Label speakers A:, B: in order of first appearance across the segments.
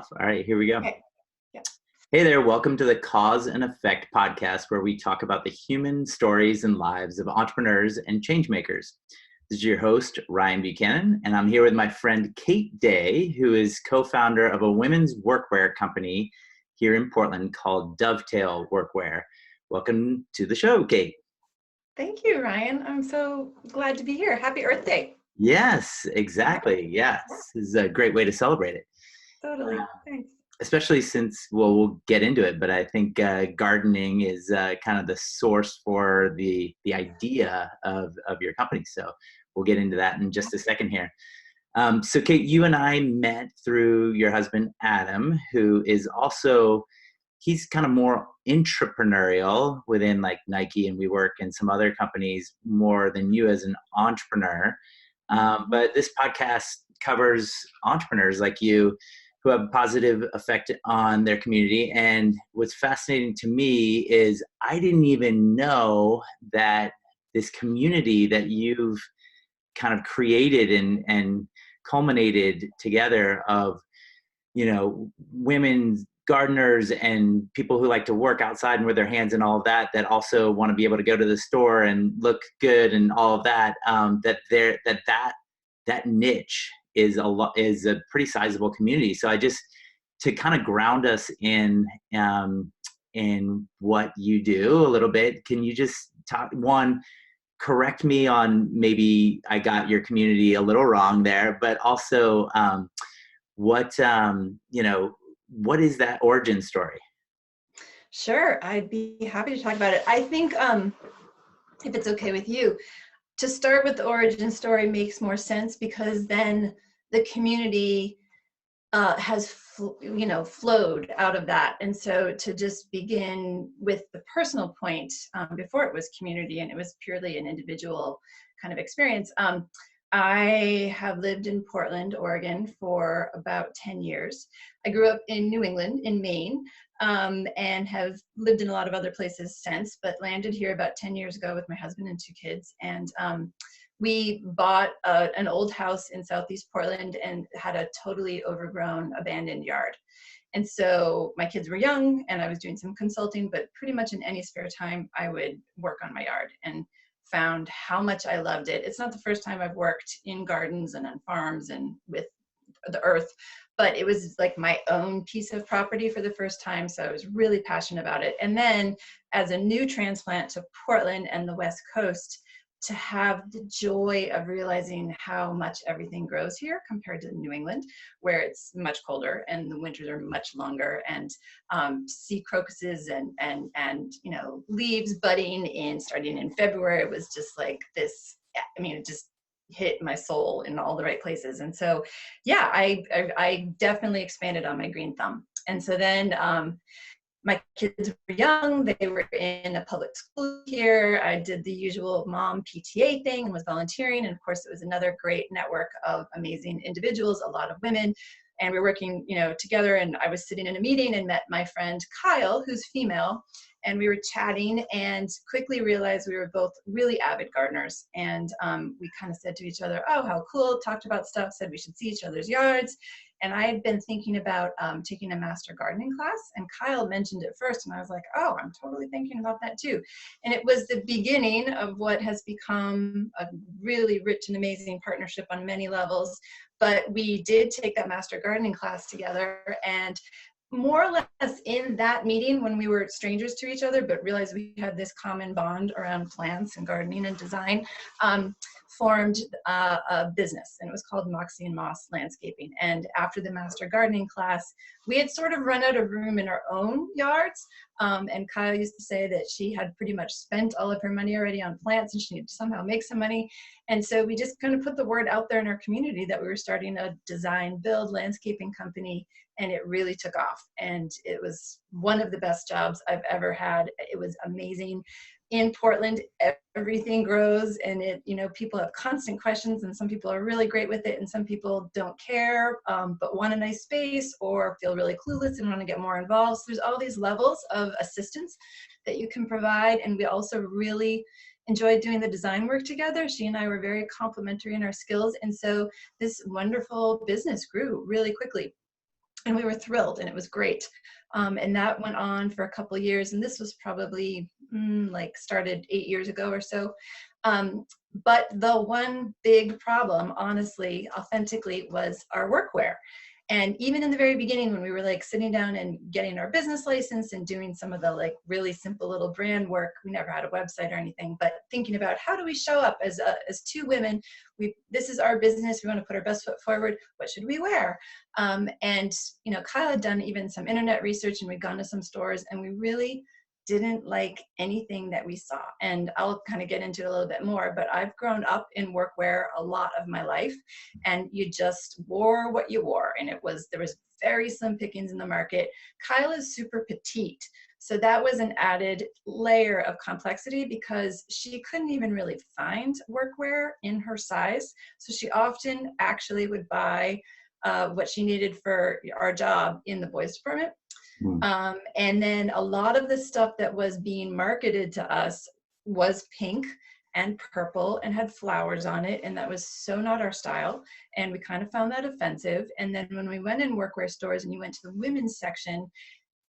A: All right, here we go.
B: Okay. Yeah.
A: Hey there, welcome to the Cause and Effect podcast, where we talk about the human stories and lives of entrepreneurs and changemakers. This is your host, Ryan Buchanan, and I'm here with my friend Kate Day, who is co-founder of a women's workwear company here in Portland called Dovetail Workwear. Welcome to the show, Kate.
B: Thank you, Ryan. I'm so glad to be here. Happy Earth Day.
A: Yes, exactly. Yes, this is a great way to celebrate it.
B: Totally. Thanks.
A: Especially since, well, we'll get into it, but I think gardening is kind of the source for the idea of your company. So we'll get into that in just a second here. So Kate, you and I met through your husband, Adam, who is also, he's kind of more entrepreneurial within like Nike and WeWork and some other companies more than you as an entrepreneur. But this podcast covers entrepreneurs like you who have a positive effect on their community. And what's fascinating to me is I didn't even know that this community that you've kind of created and culminated together of, you know, women gardeners and people who like to work outside and with their hands and all of that, that also want to be able to go to the store and look good and all of that, that niche is a pretty sizable community. So I just, to kind of ground us in what you do a little bit, can you just correct me on maybe I got your community a little wrong there, but also what is that origin story?
B: Sure. I'd be happy to talk about it. I think if it's okay with you, to start with the origin story makes more sense because then the community has flowed out of that. And so to just begin with the personal point, before it was community and it was purely an individual kind of experience, I have lived in Portland, Oregon for about 10 years. I grew up in New England, in Maine, and have lived in a lot of other places since, but landed here about 10 years ago with my husband and 2 kids. And we bought an old house in Southeast Portland and had a totally overgrown, abandoned yard. And so my kids were young and I was doing some consulting, but pretty much in any spare time, I would work on my yard and found how much I loved it. It's not the first time I've worked in gardens and on farms and with the earth, but it was like my own piece of property for the first time. So I was really passionate about it. And then as a new transplant to Portland and the West Coast, to have the joy of realizing how much everything grows here compared to New England, where it's much colder and the winters are much longer, and see crocuses and leaves budding starting in February. It was just like this. I mean, it just hit my soul in all the right places. And so, yeah, I definitely expanded on my green thumb. And so then my kids were young, they were in a public school here. I did the usual mom PTA thing and was volunteering. And of course, it was another great network of amazing individuals, a lot of women. And we were working, together. And I was sitting in a meeting and met my friend Kyle, who's female. And we were chatting and quickly realized we were both really avid gardeners. And we kind of said to each other, oh, how cool, talked about stuff, said we should see each other's yards. And I had been thinking about taking a master gardening class, and Kyle mentioned it first, and I was like, oh, I'm totally thinking about that too. And it was the beginning of what has become a really rich and amazing partnership on many levels. But we did take that master gardening class together, and more or less in that meeting, when we were strangers to each other, but realized we had this common bond around plants and gardening and design, formed a business, and it was called Moxie and Moss Landscaping. And after the master gardening class, we had sort of run out of room in our own yards. And Kyle used to say that she had pretty much spent all of her money already on plants and she needed to somehow make some money. And so we just kind of put the word out there in our community that we were starting a design build landscaping company, and it really took off. And it was one of the best jobs I've ever had. It was amazing. In Portland, everything grows, and people have constant questions, and some people are really great with it, and some people don't care, but want a nice space or feel really clueless and want to get more involved. So there's all these levels of assistance that you can provide, and we also really enjoyed doing the design work together. She and I were very complementary in our skills, and so this wonderful business grew really quickly. and we were thrilled, and it was great. And that went on for a couple of years, and this was probably like started 8 years ago or so. But the one big problem, honestly, authentically, was our workwear. And even in the very beginning, when we were like sitting down and getting our business license and doing some of the like really simple little brand work, we never had a website or anything, but thinking about how do we show up as two women? This is our business. We want to put our best foot forward. What should we wear? And you know, Kyle had done even some internet research, and we'd gone to some stores, and we really didn't like anything that we saw. And I'll kind of get into it a little bit more, but I've grown up in workwear a lot of my life, and you just wore what you wore. And there was very slim pickings in the market. Kyle is super petite. So that was an added layer of complexity because she couldn't even really find workwear in her size. So she often actually would buy what she needed for our job in the boys department. And then a lot of the stuff that was being marketed to us was pink and purple and had flowers on it. And that was so not our style. And we kind of found that offensive. And then when we went in workwear stores and you went to the women's section,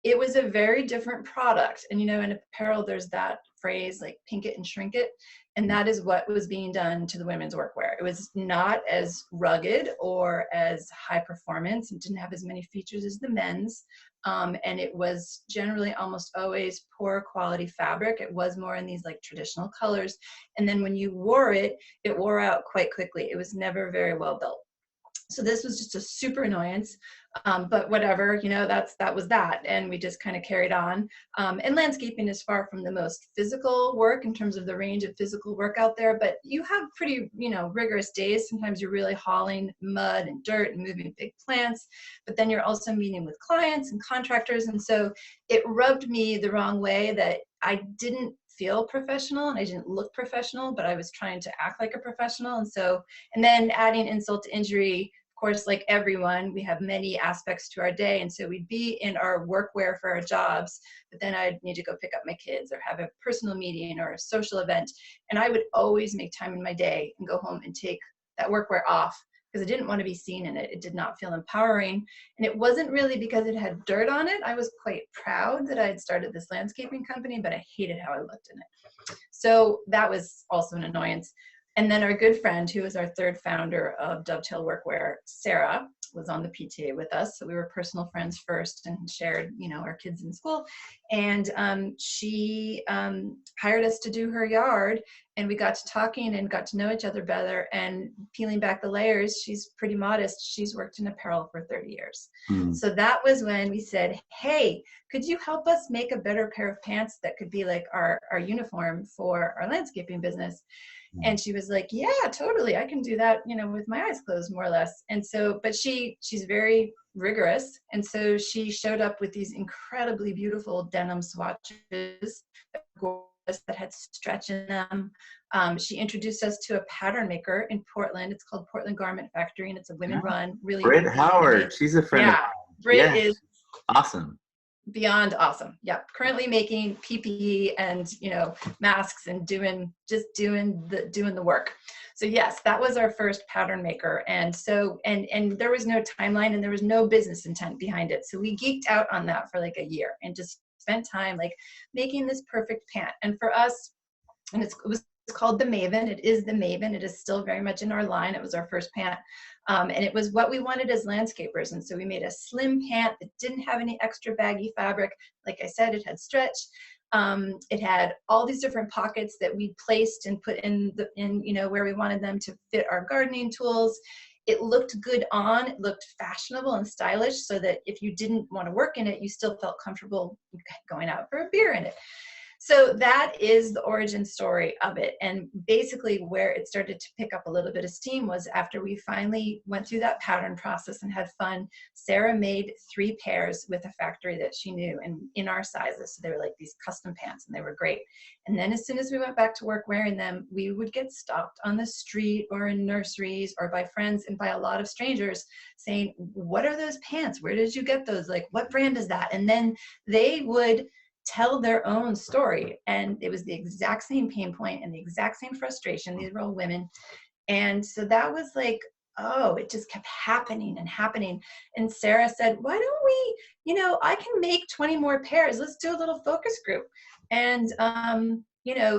B: it was a very different product. And, you know, in apparel, there's that phrase like pink it and shrink it. And that is what was being done to the women's workwear. It was not as rugged or as high performance. It didn't have as many features as the men's. And it was generally almost always poor quality fabric. It was more in these like traditional colors. And then when you wore it, it wore out quite quickly. It was never very well built. So this was just a super annoyance, but whatever, you know, that was that. And we just kind of carried on. And landscaping is far from the most physical work in terms of the range of physical work out there, but you have pretty, you know, rigorous days. Sometimes you're really hauling mud and dirt and moving big plants, but then you're also meeting with clients and contractors. And so it rubbed me the wrong way that I didn't feel professional and I didn't look professional, but I was trying to act like a professional. And so, and then adding insult to injury, of course, like everyone, we have many aspects to our day. And so we'd be in our workwear for our jobs, but then I'd need to go pick up my kids or have a personal meeting or a social event. And I would always make time in my day and go home and take that workwear off because I didn't want to be seen in it. It did not feel empowering. And it wasn't really because it had dirt on it. I was quite proud that I had started this landscaping company, but I hated how I looked in it. So that was also an annoyance. And then our good friend, who was our third founder of Dovetail Workwear, Sarah, was on the PTA with us. So we were personal friends first and shared, you know, our kids in school. And she hired us to do her yard. And we got to talking and got to know each other better. And peeling back the layers, she's pretty modest. She's worked in apparel for 30 years. So that was when we said, hey, could you help us make a better pair of pants that could be like our uniform for our landscaping business? And she was like, yeah, totally. I can do that, you know, with my eyes closed more or less. And so, but she's very rigorous. And so she showed up with these incredibly beautiful denim swatches that had stretch in them. She introduced us to a pattern maker in Portland. It's called Portland Garment Factory, and it's a women run, really.
A: Britt Howard. She's a friend of mine.
B: Britt is
A: awesome.
B: Beyond awesome. Yeah. Currently making PPE and, you know, masks and doing the work. So yes, that was our first pattern maker. And so, and there was no timeline and there was no business intent behind it. So we geeked out on that for like a year and just spent time like making this perfect pant. And for us, and it was called the Maven. It is the Maven. It is still very much in our line. It was our first pant. And it was what we wanted as landscapers. And so we made a slim pant that didn't have any extra baggy fabric. Like I said, it had stretch. It had all these different pockets that we placed and put in you know, where we wanted them to fit our gardening tools. It looked good on, it looked fashionable and stylish so that if you didn't want to work in it, you still felt comfortable going out for a beer in it. So that is the origin story of it. And basically where it started to pick up a little bit of steam was after we finally went through that pattern process and had fun. Sarah made 3 pairs with a factory that she knew and in our sizes. So they were like these custom pants and they were great. And then as soon as we went back to work wearing them, we would get stopped on the street or in nurseries or by friends and by a lot of strangers saying, what are those pants? Where did you get those? Like, what brand is that? And then they would tell their own story. And it was the exact same pain point and the exact same frustration. These were all women. And so that was like oh, it just kept happening and happening. And Sarah said, why don't we, I can make 20 more pairs. Let's do a little focus group. And,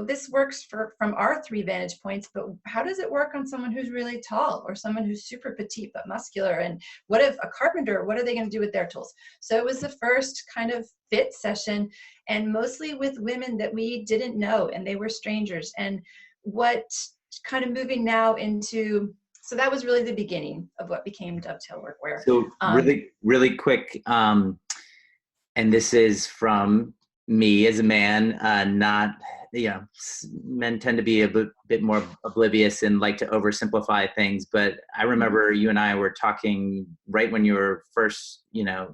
B: this works from our 3 vantage points, but how does it work on someone who's really tall or someone who's super petite but muscular? And what if a carpenter, what are they going to do with their tools? So it was the first kind of fit session, and mostly with women that we didn't know, and they were strangers. And what kind of moving now into, so that was really the beginning of what became Dovetail Workwear.
A: So really quick, and this is from me as a man, not, men tend to be a bit more oblivious and like to oversimplify things. But I remember you and I were talking right when you were first,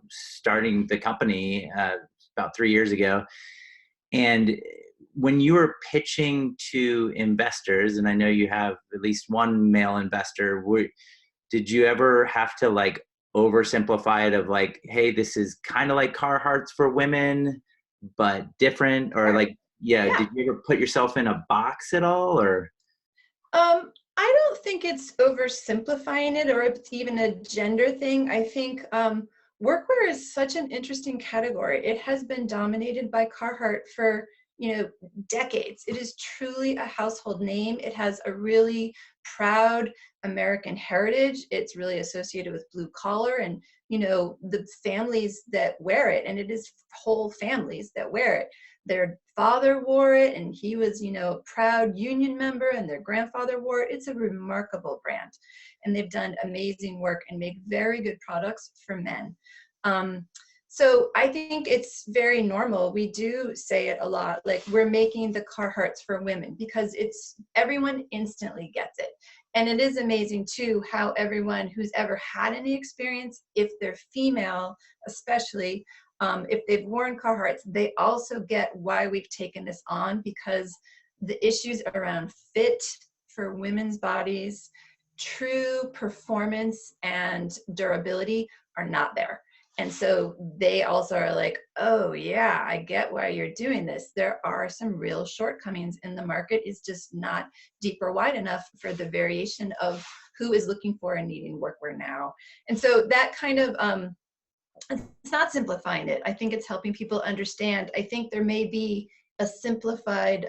A: starting the company about 3 years ago. And when you were pitching to investors, and I know you have at least one male investor, did you ever have to like oversimplify it of like, hey, this is kind of like Carhartts for women, but different? Or like, yeah, did you ever put yourself in a box at all? Or
B: I don't think it's oversimplifying it, or it's even a gender thing. I think workwear is such an interesting category. It has been dominated by Carhartt for decades. It is truly a household name. It has a really proud American heritage. It's really associated with blue collar and the families that wear it, and it is whole families that wear it. Their father wore it, and he was a proud union member, and their grandfather wore it. It's a remarkable brand, and they've done amazing work and make very good products for men. So I think it's very normal. We do say it a lot, like we're making the Carhartts for women, because everyone instantly gets it. And it is amazing too how everyone who's ever had any experience, if they're female especially, if they've worn Carhartts, they also get why we've taken this on, because the issues around fit for women's bodies, true performance and durability are not there. And so they also are like, oh yeah, I get why you're doing this. There are some real shortcomings in the market. It's just not deep or wide enough for the variation of who is looking for and needing workwear now. And so that kind of, it's not simplifying it. I think it's helping people understand. I think there may be a simplified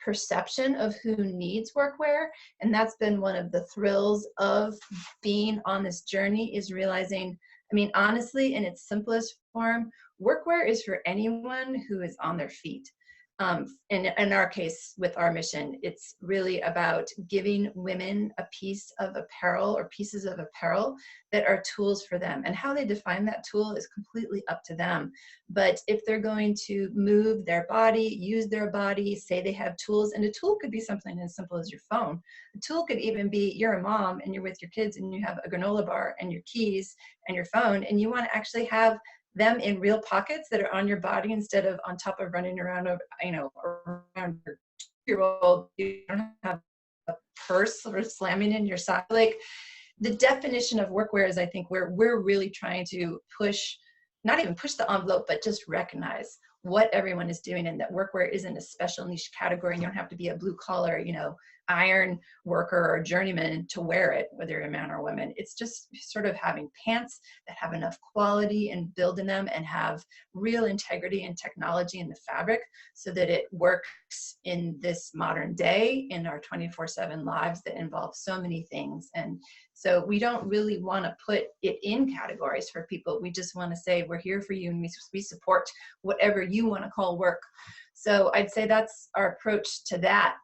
B: perception of who needs workwear. And that's been one of the thrills of being on this journey, is realizing, honestly, in its simplest form, workwear is for anyone who is on their feet. In our case, with our mission, it's really about giving women a piece of apparel or pieces of apparel that are tools for them. And how they define that tool is completely up to them. But if they're going to move their body, use their body, say they have tools, and a tool could be something as simple as your phone. A tool could even be, you're a mom and you're with your kids and you have a granola bar and your keys and your phone, and you want to actually have them in real pockets that are on your body instead of on top of running around, around your 2-year-old. You don't have a purse or slamming in your side. Like, the definition of workwear is, I think, where we're really trying to push, not even push the envelope, but just recognize what everyone is doing, and that workwear isn't a special niche category, and you don't have to be a blue collar, iron worker or journeyman to wear it, whether you're a man or woman. It's just sort of having pants that have enough quality and build in them and have real integrity and technology in the fabric, so that it works in this modern day, in our 24/7 lives that involve so many things. And so we don't really want to put it in categories for people. We just want to say, we're here for you, and we support whatever you want to call work. So I'd say that's our approach to that.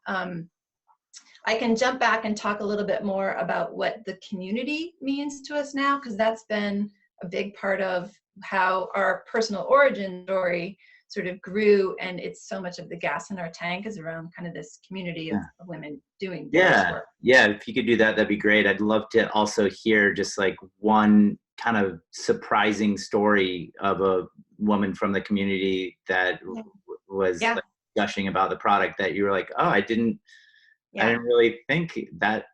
B: I can jump back and talk a little bit more about what the community means to us now, because that's been a big part of how our personal origin story sort of grew, and it's so much of the gas in our tank is around kind of this community of women doing this work.
A: Yeah, if you could do that, that'd be great. I'd love to also hear just like one kind of surprising story of a woman from the community that was like gushing about the product, that you were like, oh, I didn't really think that,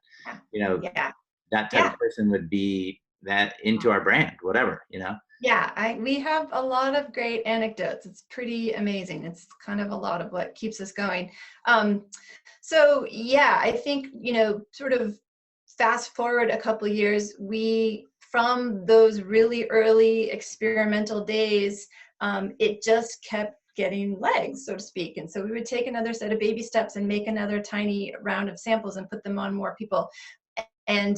A: that type of person would be that into our brand, whatever,
B: Yeah, we have a lot of great anecdotes. It's pretty amazing. It's kind of a lot of what keeps us going. So yeah, I think, sort of fast forward a couple years, from those really early experimental days, it just kept getting legs, so to speak. And so we would take another set of baby steps and make another tiny round of samples and put them on more people, and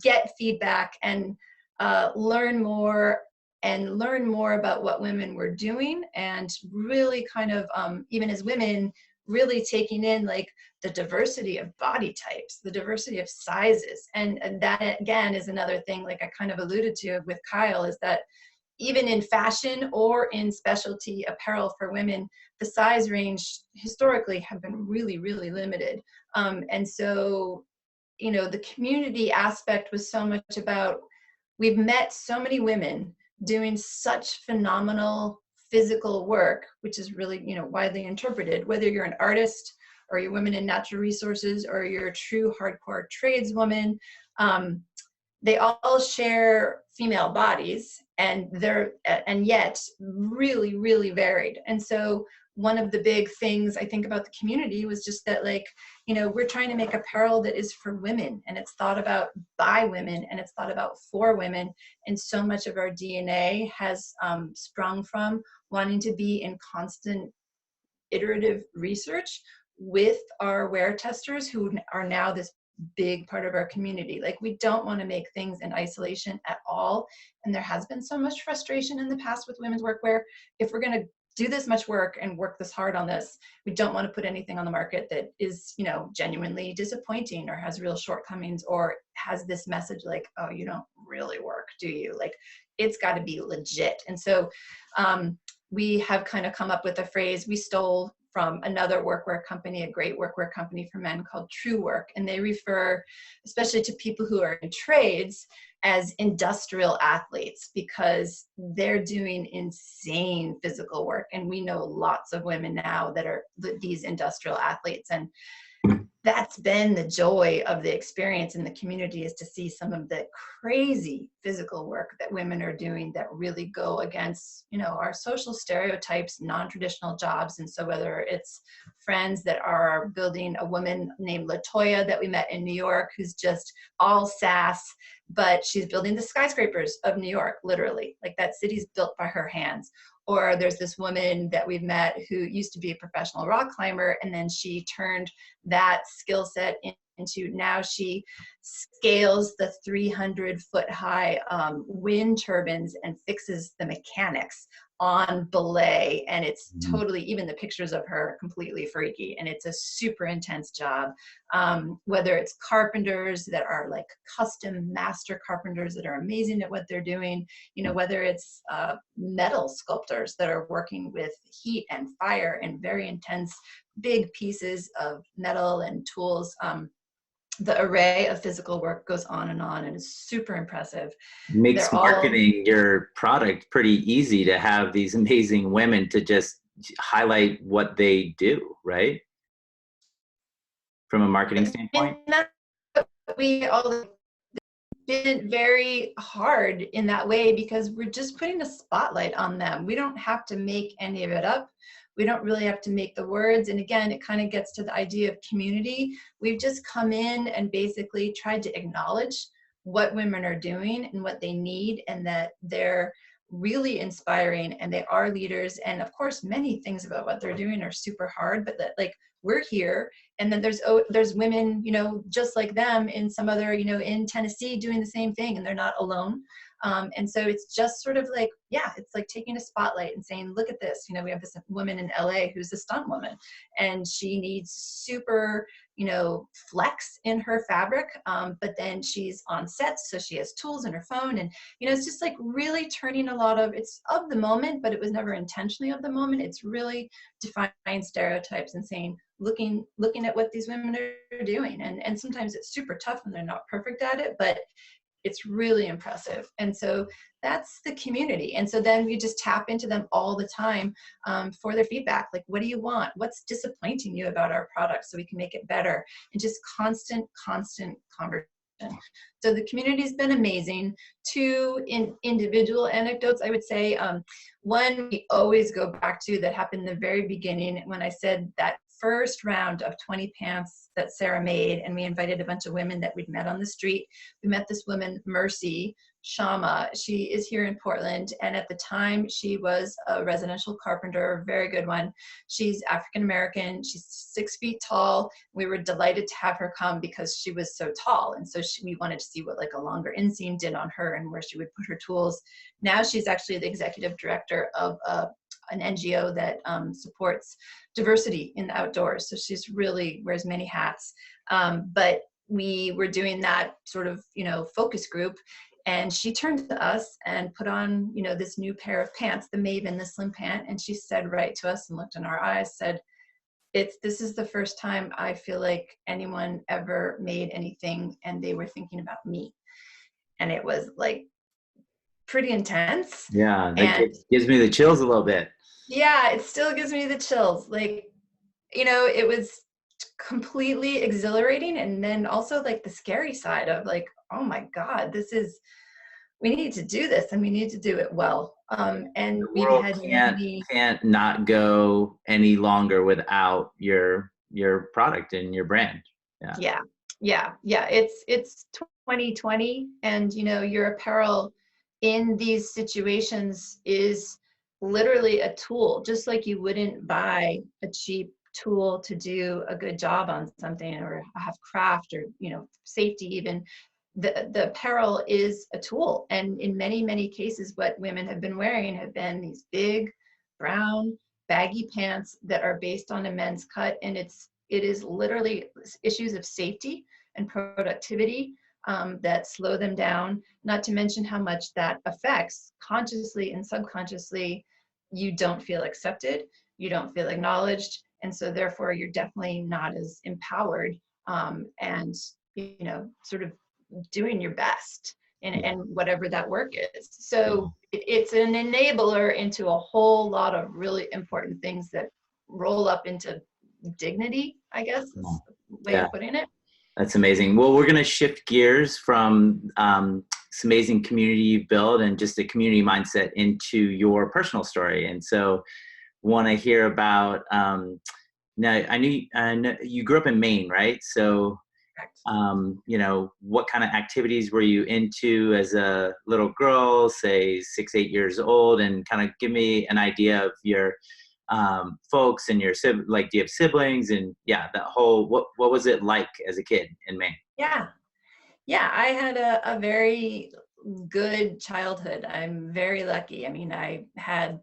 B: get feedback and learn more about what women were doing, and really kind of even as women, really taking in like the diversity of body types, the diversity of sizes. And that again is another thing, like I kind of alluded to with Kyle, is that even in fashion or in specialty apparel for women, the size range historically have been really, really limited. And so, the community aspect was so much about, we've met so many women doing such phenomenal physical work, which is really, widely interpreted, whether you're an artist or you're women in natural resources or you're a true hardcore tradeswoman. They all share female bodies, and yet really, really varied. And so one of the big things I think about the community was just that, like, we're trying to make apparel that is for women, and it's thought about by women, and it's thought about for women. And so much of our DNA has sprung from wanting to be in constant iterative research with our wear testers, who are now this big part of our community. Like, we don't want to make things in isolation at all. And there has been so much frustration in the past with women's workwear. If we're going to do this much work and work this hard on this, we don't want to put anything on the market that is, genuinely disappointing or has real shortcomings or has this message like, oh, you don't really work, do you? Like, it's got to be legit. And so we have kind of come up with a phrase we stole from another workwear company, a great workwear company for men called True Work. And they refer, especially to people who are in trades, as industrial athletes, because they're doing insane physical work. And we know lots of women now that are these industrial athletes. And that's been the joy of the experience in the community, is to see some of the crazy physical work that women are doing that really go against, our social stereotypes, non-traditional jobs. And so whether it's friends that are building, a woman named LaToya that we met in New York, who's just all sass, but she's building the skyscrapers of New York, literally, like that city's built by her hands. Or there's this woman that we've met who used to be a professional rock climber, and then she turned that skill set into, now she scales the 300-foot high wind turbines and fixes the mechanics on belay. And it's totally, even the pictures of her, completely freaky. And it's a super intense job. Whether it's carpenters that are like custom master carpenters that are amazing at what they're doing, whether it's metal sculptors that are working with heat and fire and very intense big pieces of metal and tools. The array of physical work goes on, and is super impressive.
A: Makes marketing your product pretty easy to have these amazing women to just highlight what they do, right? From a marketing standpoint.
B: And we all been very hard in that way, because we're just putting a spotlight on them. We don't have to make any of it up. We don't really have to make the words. And again, it kind of gets to the idea of community. We've just come in and basically tried to acknowledge what women are doing and what they need, and that they're really inspiring and they are leaders. And of course, many things about what they're doing are super hard, but that, like, we're here. And then there's women, just like them in some other, in Tennessee doing the same thing, and they're not alone. And so it's just sort of like, it's like taking a spotlight and saying, look at this. We have this woman in LA who's a stunt woman, and she needs super, flex in her fabric. But then she's on sets, so she has tools in her phone. And, it's just like really turning a lot of, it's of the moment, but it was never intentionally of the moment. It's really defining stereotypes and saying, looking at what these women are doing. And sometimes it's super tough and they're not perfect at it, but it's really impressive. And so that's the community. And so then we just tap into them all the time for their feedback. Like, what do you want? What's disappointing you about our product so we can make it better? And just constant conversation. So the community's been amazing. Two individual anecdotes, I would say. One we always go back to, that happened in the very beginning when I said that first round of 20 pants that Sarah made, and we invited a bunch of women that we'd met on the street. We met this woman, Mercy Shama. She is here in Portland, and at the time she was a residential carpenter, very good one. She's African American. She's 6 feet tall. We were delighted to have her come because she was so tall, and so we wanted to see what like a longer inseam did on her and where she would put her tools. Now she's actually the executive director of an NGO that supports diversity in the outdoors. So she's really wears many hats. But we were doing that sort of, focus group, and she turned to us and put on, this new pair of pants, the Maven, the slim pant. And she said right to us and looked in our eyes, said, this is the first time I feel like anyone ever made anything and they were thinking about me. And it was like pretty intense.
A: Yeah, that
B: And
A: gives me the chills a little bit.
B: yeah, it still gives me the chills. Like, it was completely exhilarating. And then also like the scary side of like, oh my God, we need to do this and we need to do it well. And
A: The
B: we've
A: world
B: had
A: can't not go any longer without your product and your brand.
B: Yeah. It's 2020, and your apparel in these situations is literally a tool, just like you wouldn't buy a cheap tool to do a good job on something or have craft or safety. Even the apparel is a tool, and in many cases what women have been wearing have been these big brown baggy pants that are based on a men's cut, and it is literally issues of safety and productivity that slow them down, not to mention how much that affects consciously and subconsciously. You don't feel accepted, you don't feel acknowledged, and so therefore you're definitely not as empowered and sort of doing your best and whatever that work is. So it's an enabler into a whole lot of really important things that roll up into dignity, I guess is the way of putting it.
A: That's amazing. Well, we're going to shift gears from this amazing community you've built and just a community mindset into your personal story. And so want to hear about, now I know you grew up in Maine, right? So, what kind of activities were you into as a little girl, say 6, 8 years old, and kind of give me an idea of your folks and your do you have siblings, and that whole, what was it like as a kid in Maine?
B: I had a very good childhood. I'm very lucky. I mean, I had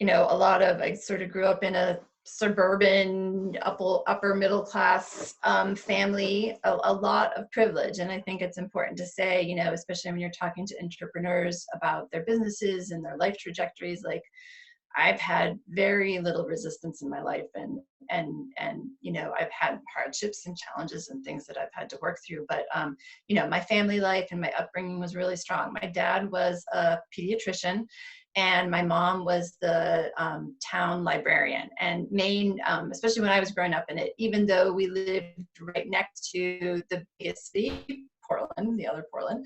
B: I sort of grew up in a suburban upper middle class family, a lot of privilege. And I think it's important to say, especially when you're talking to entrepreneurs about their businesses and their life trajectories, like I've had very little resistance in my life, and I've had hardships and challenges and things that I've had to work through. But my family life and my upbringing was really strong. My dad was a pediatrician, and my mom was the town librarian. And Maine, especially when I was growing up in it, even though we lived right next to the biggest city, Portland, the other Portland,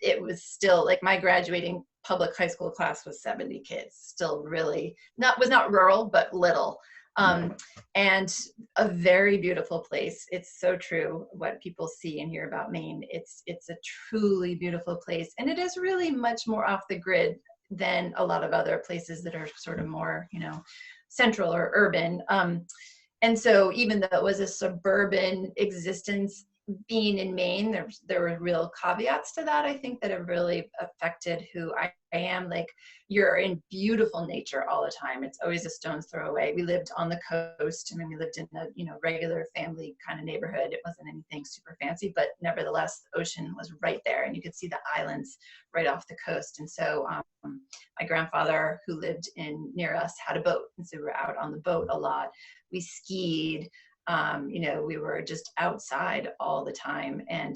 B: it was still like my graduating public high school class was 70 kids, still really was not rural, but little. And a very beautiful place. It's so true what people see and hear about Maine. It's a truly beautiful place. And it is really much more off the grid than a lot of other places that are sort of more, central or urban. And so even though it was a suburban existence, being in Maine, there were real caveats to that, I think, that have really affected who I am. Like, you're in beautiful nature all the time. It's always a stone's throw away. We lived on the coast. I mean, we lived in a, regular family kind of neighborhood. It wasn't anything super fancy, but nevertheless, the ocean was right there and you could see the islands right off the coast. And so my grandfather, who lived near us, had a boat. And so we were out on the boat a lot. We skied. We were just outside all the time, and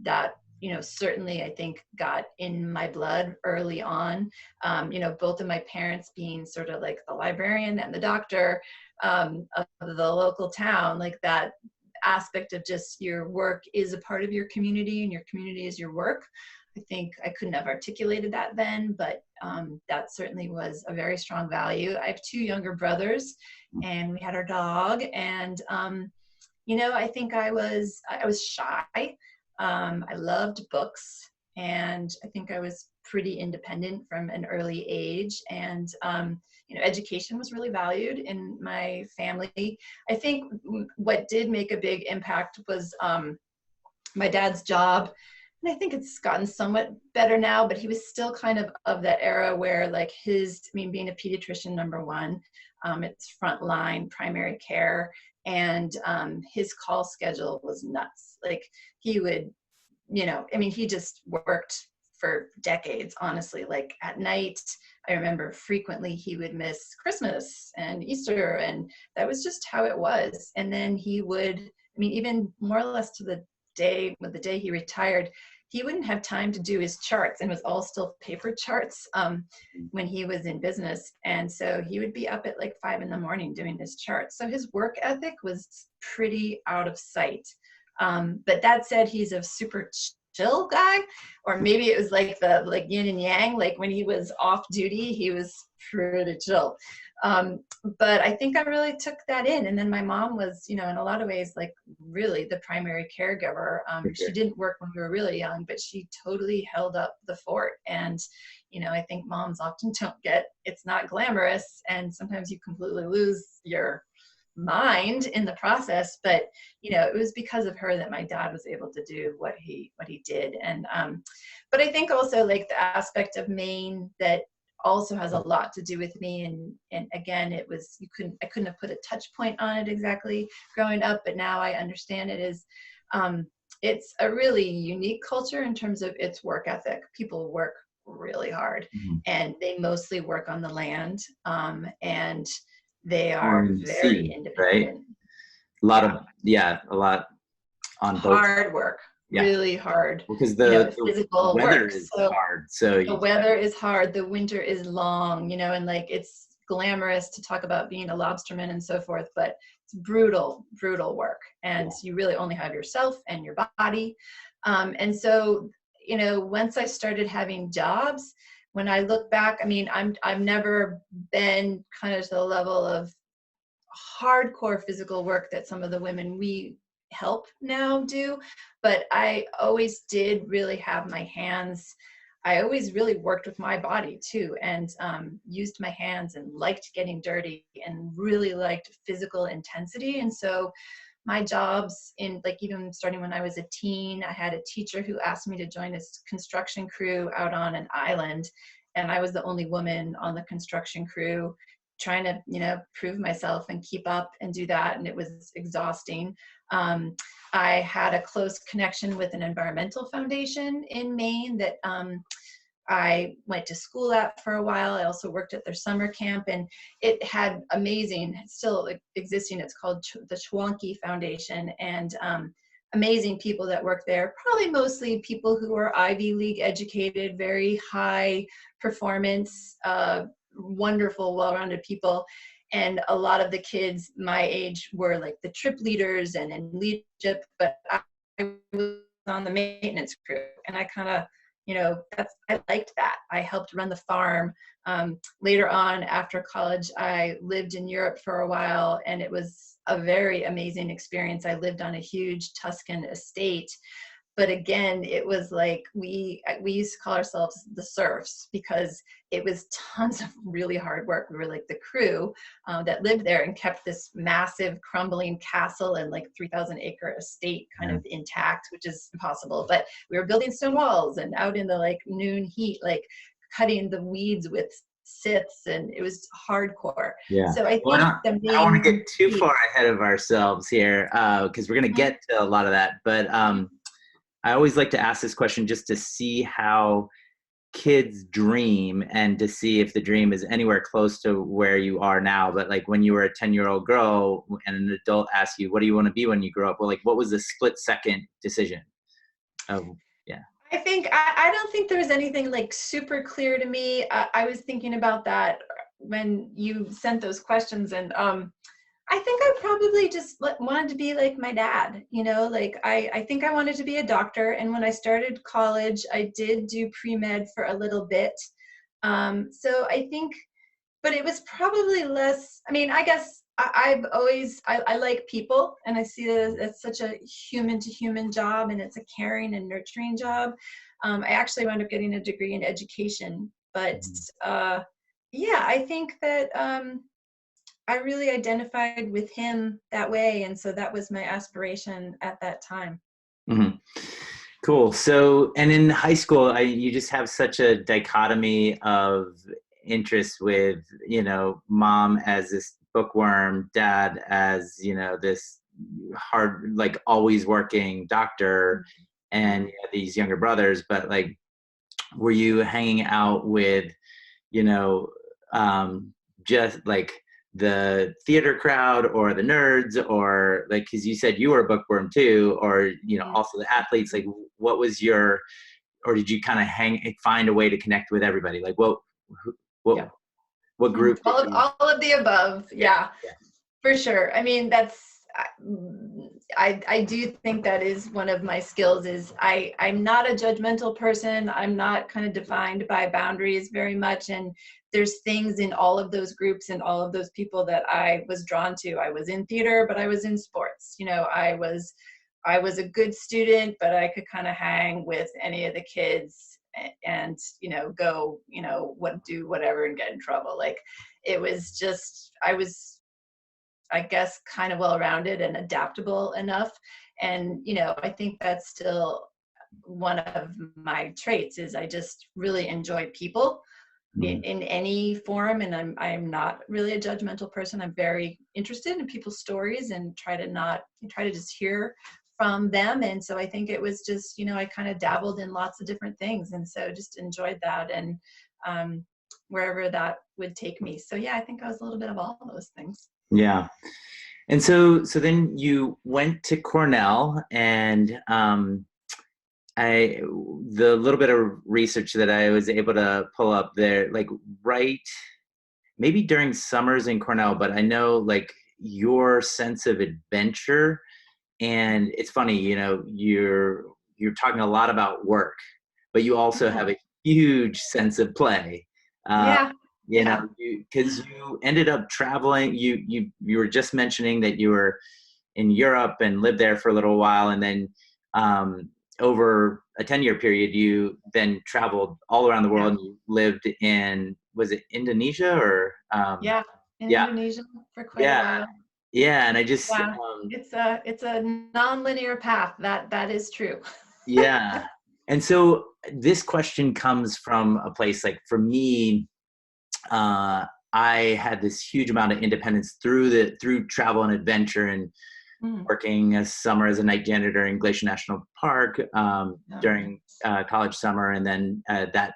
B: that, certainly I think got in my blood early on. Both of my parents being sort of like the librarian and the doctor of the local town, like that aspect of just your work is a part of your community and your community is your work. I think I couldn't have articulated that then, but that certainly was a very strong value. I have two younger brothers, and we had our dog, and I think I was shy. I loved books, and I think I was pretty independent from an early age. And education was really valued in my family. I think what did make a big impact was my dad's job. And I think it's gotten somewhat better now, but he was still kind of that era where like being a pediatrician, number one, it's frontline primary care, and his call schedule was nuts. Like he would, he just worked for decades, honestly. Like at night, I remember frequently he would miss Christmas and Easter, and that was just how it was. And then he would, even more or less to the day he retired, he wouldn't have time to do his charts, and it was all still paper charts when he was in business. And so he would be up at like 5 a.m. doing his charts. So his work ethic was pretty out of sight. But that said, he's a super chill guy, or maybe it was like the yin and yang, like when he was off duty, he was pretty chill. But I think I really took that in. And then my mom was, in a lot of ways, like really the primary caregiver. She didn't work when we were really young, but she totally held up the fort. And, I think moms often it's not glamorous, and sometimes you completely lose your mind in the process, but it was because of her that my dad was able to do what he did. And but I think also like the aspect of Maine that also has a lot to do with me, and again, I couldn't have put a touch point on it exactly growing up, but now I understand it is it's a really unique culture in terms of its work ethic. People work really hard, and they mostly work on the land, and they are very independent.
A: Right? A lot on
B: hard work. Really hard,
A: because the
B: physical
A: weather
B: work.
A: is
B: So
A: hard. So
B: the weather is hard. The winter is long, and like it's glamorous to talk about being a lobsterman and so forth, but it's brutal work, and you really only have yourself and your body. And so, once I started having jobs, when I look back, I've never been kind of to the level of hardcore physical work that some of the women we help now do, but I always did really have my hands. I always really worked with my body too, and used my hands and liked getting dirty and really liked physical intensity. And so my jobs even starting when I was a teen, I had a teacher who asked me to join his construction crew out on an island, and I was the only woman on the construction crew trying to, prove myself and keep up and do that. And it was exhausting. I had a close connection with an environmental foundation in Maine that I went to school at for a while. I also worked at their summer camp, and it had it's still existing. It's called the Chwanky Foundation, and amazing people that work there, probably mostly people who are Ivy League educated, very high performance, wonderful, well-rounded people. And a lot of the kids my age were like the trip leaders and in leadership, but I was on the maintenance crew, and I kind of, I liked that. I helped run the farm. Later on, after college, I lived in Europe for a while, and it was a very amazing experience. I lived on a huge Tuscan estate. But again, it was like we used to call ourselves the serfs, because it was tons of really hard work. We were like the crew that lived there and kept this massive crumbling castle and like 3,000-acre estate kind of intact, which is impossible. But we were building stone walls and out in the like noon heat, like cutting the weeds with scythes, and it was hardcore.
A: Yeah.
B: So I think
A: I don't want to get too far ahead of ourselves here, because we're going to get to a lot of that. But I always like to ask this question just to see how kids dream and to see if the dream is anywhere close to where you are now. But like when you were a 10-year-old girl and an adult asks you, what do you want to be when you grow up? Well, like what was the split second decision?
B: I think, I don't think there was anything like super clear to me. I was thinking about that when you sent those questions, and I think I probably just wanted to be like my dad, you know, like I think I wanted to be a doctor. And when I started college, I did do pre-med for a little bit. So I think, but it was probably less, I mean, I guess I've always, I like people, and I see that as such a human to human job, and it's a caring and nurturing job. I actually wound up getting a degree in education, but yeah, I think that I really identified with him that way. And so that was my aspiration at that time.
A: Mm-hmm. Cool. So, and in high school, you just have such a dichotomy of interest with, mom as this bookworm, dad as, this hard, like always working doctor, and you had these younger brothers. But like, were you hanging out with, you know, just like the theater crowd or the nerds, or like, because you said you were a bookworm too, or also the athletes? Like, what was your, or did you kind of find a way to connect with everybody? Like, what
B: Yeah.
A: what group did you?
B: All of the above. Yeah,
A: Yeah.
B: for sure. I mean, I do think that is one of my skills. Is I'm not a judgmental person. I'm not kind of defined by boundaries very much, and there's things in all of those groups and all of those people that I was drawn to. I was in theater, but I was in sports. I was a good student, but I could kind of hang with any of the kids and go do whatever and get in trouble. Like, it was just, I was, I guess, kind of well-rounded and adaptable enough. And I think that's still one of my traits, is I just really enjoy people in any form. And I'm not really a judgmental person. I'm very interested in people's stories and try to just hear from them. And so I think it was just, I kind of dabbled in lots of different things, and so just enjoyed that, and wherever that would take me. So yeah, I think I was a little bit of all of those things.
A: Yeah. And so then you went to Cornell, and the little bit of research that I was able to pull up there, like maybe during summers in Cornell, but I know like your sense of adventure, and it's funny, you're talking a lot about work, but you also have a huge sense of play.
B: Yeah.
A: Because you ended up traveling. You were just mentioning that you were in Europe and lived there for a little while, and then over a 10-year period, you then traveled all around the world. And you lived in, was it Indonesia or?
B: Indonesia for quite a while.
A: Yeah, and I just
B: it's a non-linear path. That is true.
A: Yeah, and so this question comes from a place, like for me, I had this huge amount of independence through travel and adventure, and working a summer as a night janitor in Glacier National Park during college summer, and then that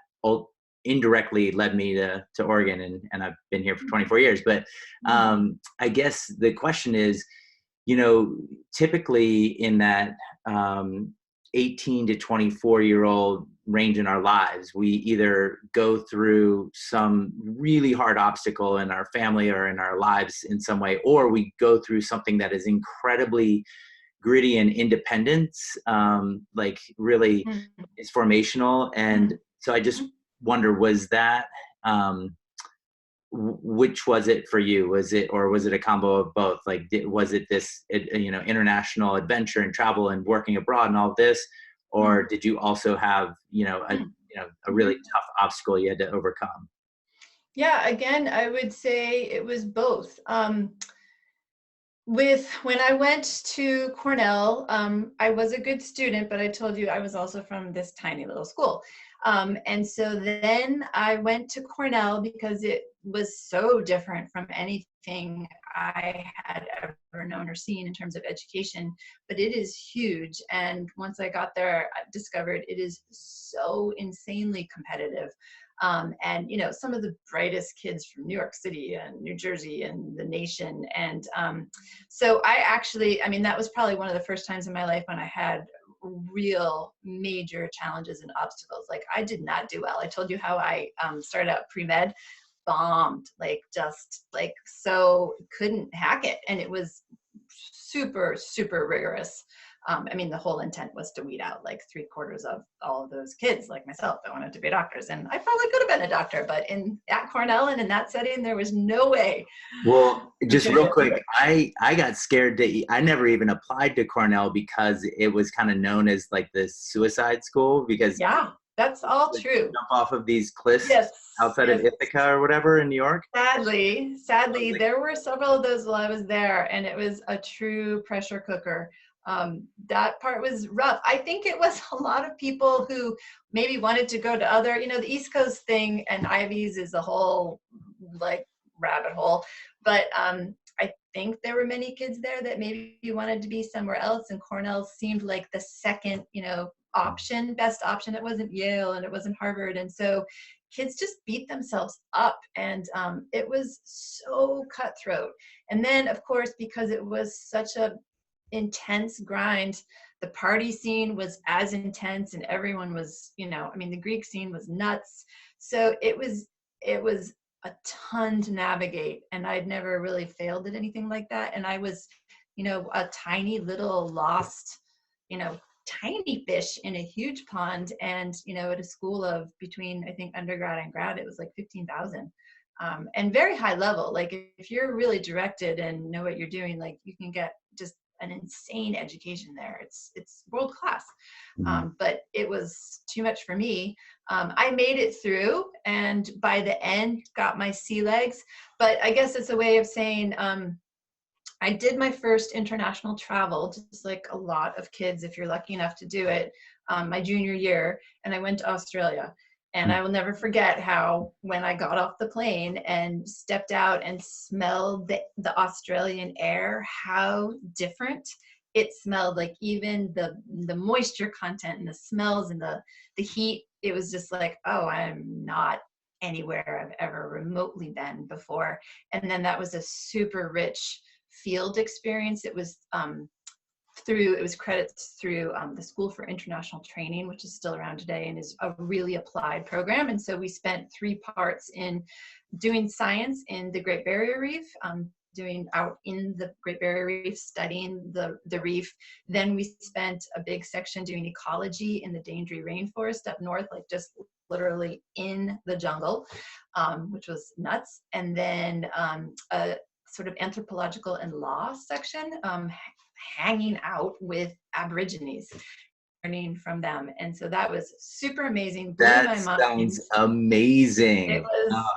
A: indirectly led me to Oregon, and I've been here for 24 years. But I guess the question is, typically in that 18 to 24-year-old range in our lives, we either go through some really hard obstacle in our family or in our lives in some way, or we go through something that is incredibly gritty and independence, like really is formational. And so I just wonder, was that, which was it for you? Was it a combo of both? Like, was it this, international adventure and travel and working abroad and all of this, or did you also have, a really tough obstacle you had to overcome?
B: Yeah, again, I would say it was both. When I went to Cornell, I was a good student, but I told you I was also from this tiny little school. And so then I went to Cornell because it was so different from anything I had ever known or seen in terms of education, but it is huge. And once I got there, I discovered it is so insanely competitive. And some of the brightest kids from New York City and New Jersey and the nation. And so that was probably one of the first times in my life when I had real major challenges and obstacles. Like, I did not do well. I told you how I started out pre-med, bombed, like just like, so couldn't hack it. And it was super, super rigorous. I mean, the whole intent was to weed out like 3/4 of all of those kids like myself that wanted to be doctors. And I probably could have been a doctor, but at Cornell and in that setting, there was no way.
A: Well, just real quick, I got scared I never even applied to Cornell because it was kind of known as like the suicide school, because
B: Yeah, that's all
A: you
B: true.
A: jump off of these cliffs
B: Yes,
A: outside of
B: yes.
A: Ithaca or whatever in New York.
B: Sadly,
A: Like,
B: there were several of those while I was there, and it was a true pressure cooker. That part was rough. I think it was a lot of people who maybe wanted to go to other, the East Coast thing and Ivies is a whole like rabbit hole. But I think there were many kids there that maybe wanted to be somewhere else, and Cornell seemed like the second, option, best option. It wasn't Yale and it wasn't Harvard, and so kids just beat themselves up, and it was so cutthroat. And then, of course, because it was such a intense grind, the party scene was as intense, and everyone was, I mean, the Greek scene was nuts. So it was a ton to navigate, and I'd never really failed at anything like that. And I was, a tiny little lost, you know, tiny fish in a huge pond. And, at a school of between, I think, undergrad and grad, it was like 15,000. And very high level. Like if you're really directed and know what you're doing, like you can get just an insane education there. It's world class. But it was too much for me. I made it through, and by the end got my sea legs. But I guess it's a way of saying, I did my first international travel, just like a lot of kids, if you're lucky enough to do it, my junior year, and I went to Australia. And I will never forget how, when I got off the plane and stepped out and smelled the Australian air, how different it smelled. Like even the moisture content and the smells and the heat, it was just like, oh, I'm not anywhere I've ever remotely been before. And then that was a super rich field experience. It was credits through the School for International Training, which is still around today and is a really applied program. And so we spent 3 parts in doing science in the Great Barrier Reef, doing out in the Great Barrier Reef, studying the reef. Then we spent a big section doing ecology in the Daintree rainforest up north, like just literally in the jungle, which was nuts. And then a sort of anthropological and law section, hanging out with Aborigines, learning from them. And so that was super amazing, blew
A: that
B: my mind.
A: sounds amazing.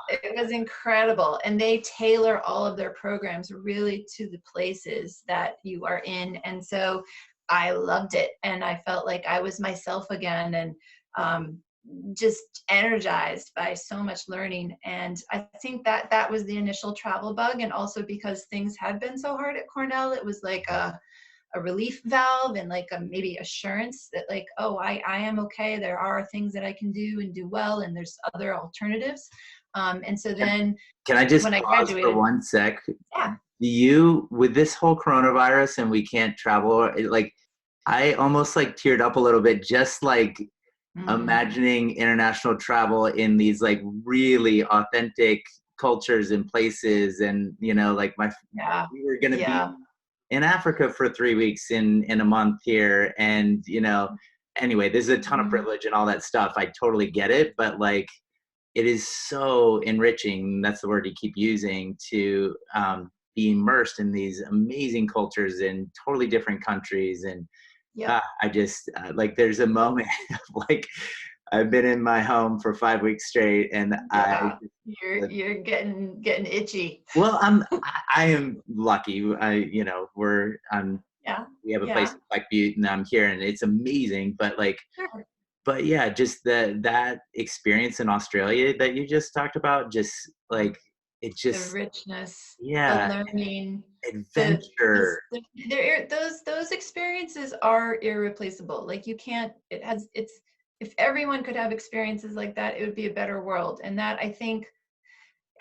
B: It was incredible. And they tailor all of their programs really to the places that you are in. And so I loved it. And I felt like I was myself again, and just energized by so much learning. And I think that was the initial travel bug. And also because things had been so hard at Cornell, it was like a relief valve and like maybe assurance that like, oh, I am okay. There are things that I can do and do well, and there's other alternatives. And so then
A: can I just
B: when I
A: pause
B: graduated,
A: for 1 sec?
B: yeah.
A: Do you, with this whole coronavirus and we can't travel, like I almost like teared up a little bit, just like imagining international travel in these like really authentic cultures and places. And like we were going to be in Africa for 3 weeks in a month here, and anyway, there's a ton of privilege and all that stuff. I totally get it, but like it is so enriching, that's the word you keep using, to be immersed in these amazing cultures in totally different countries. And I just like there's a moment of like I've been in my home for 5 weeks straight, and
B: you're getting itchy.
A: Well, I am lucky. We have a place in Black Butte, and I'm here, and it's amazing. But like, but yeah, just that experience in Australia that you just talked about, just like it just
B: the richness,
A: the
B: learning,
A: adventure.
B: Those experiences are irreplaceable. Like you can't. If everyone could have experiences like that, it would be a better world. And that, I think,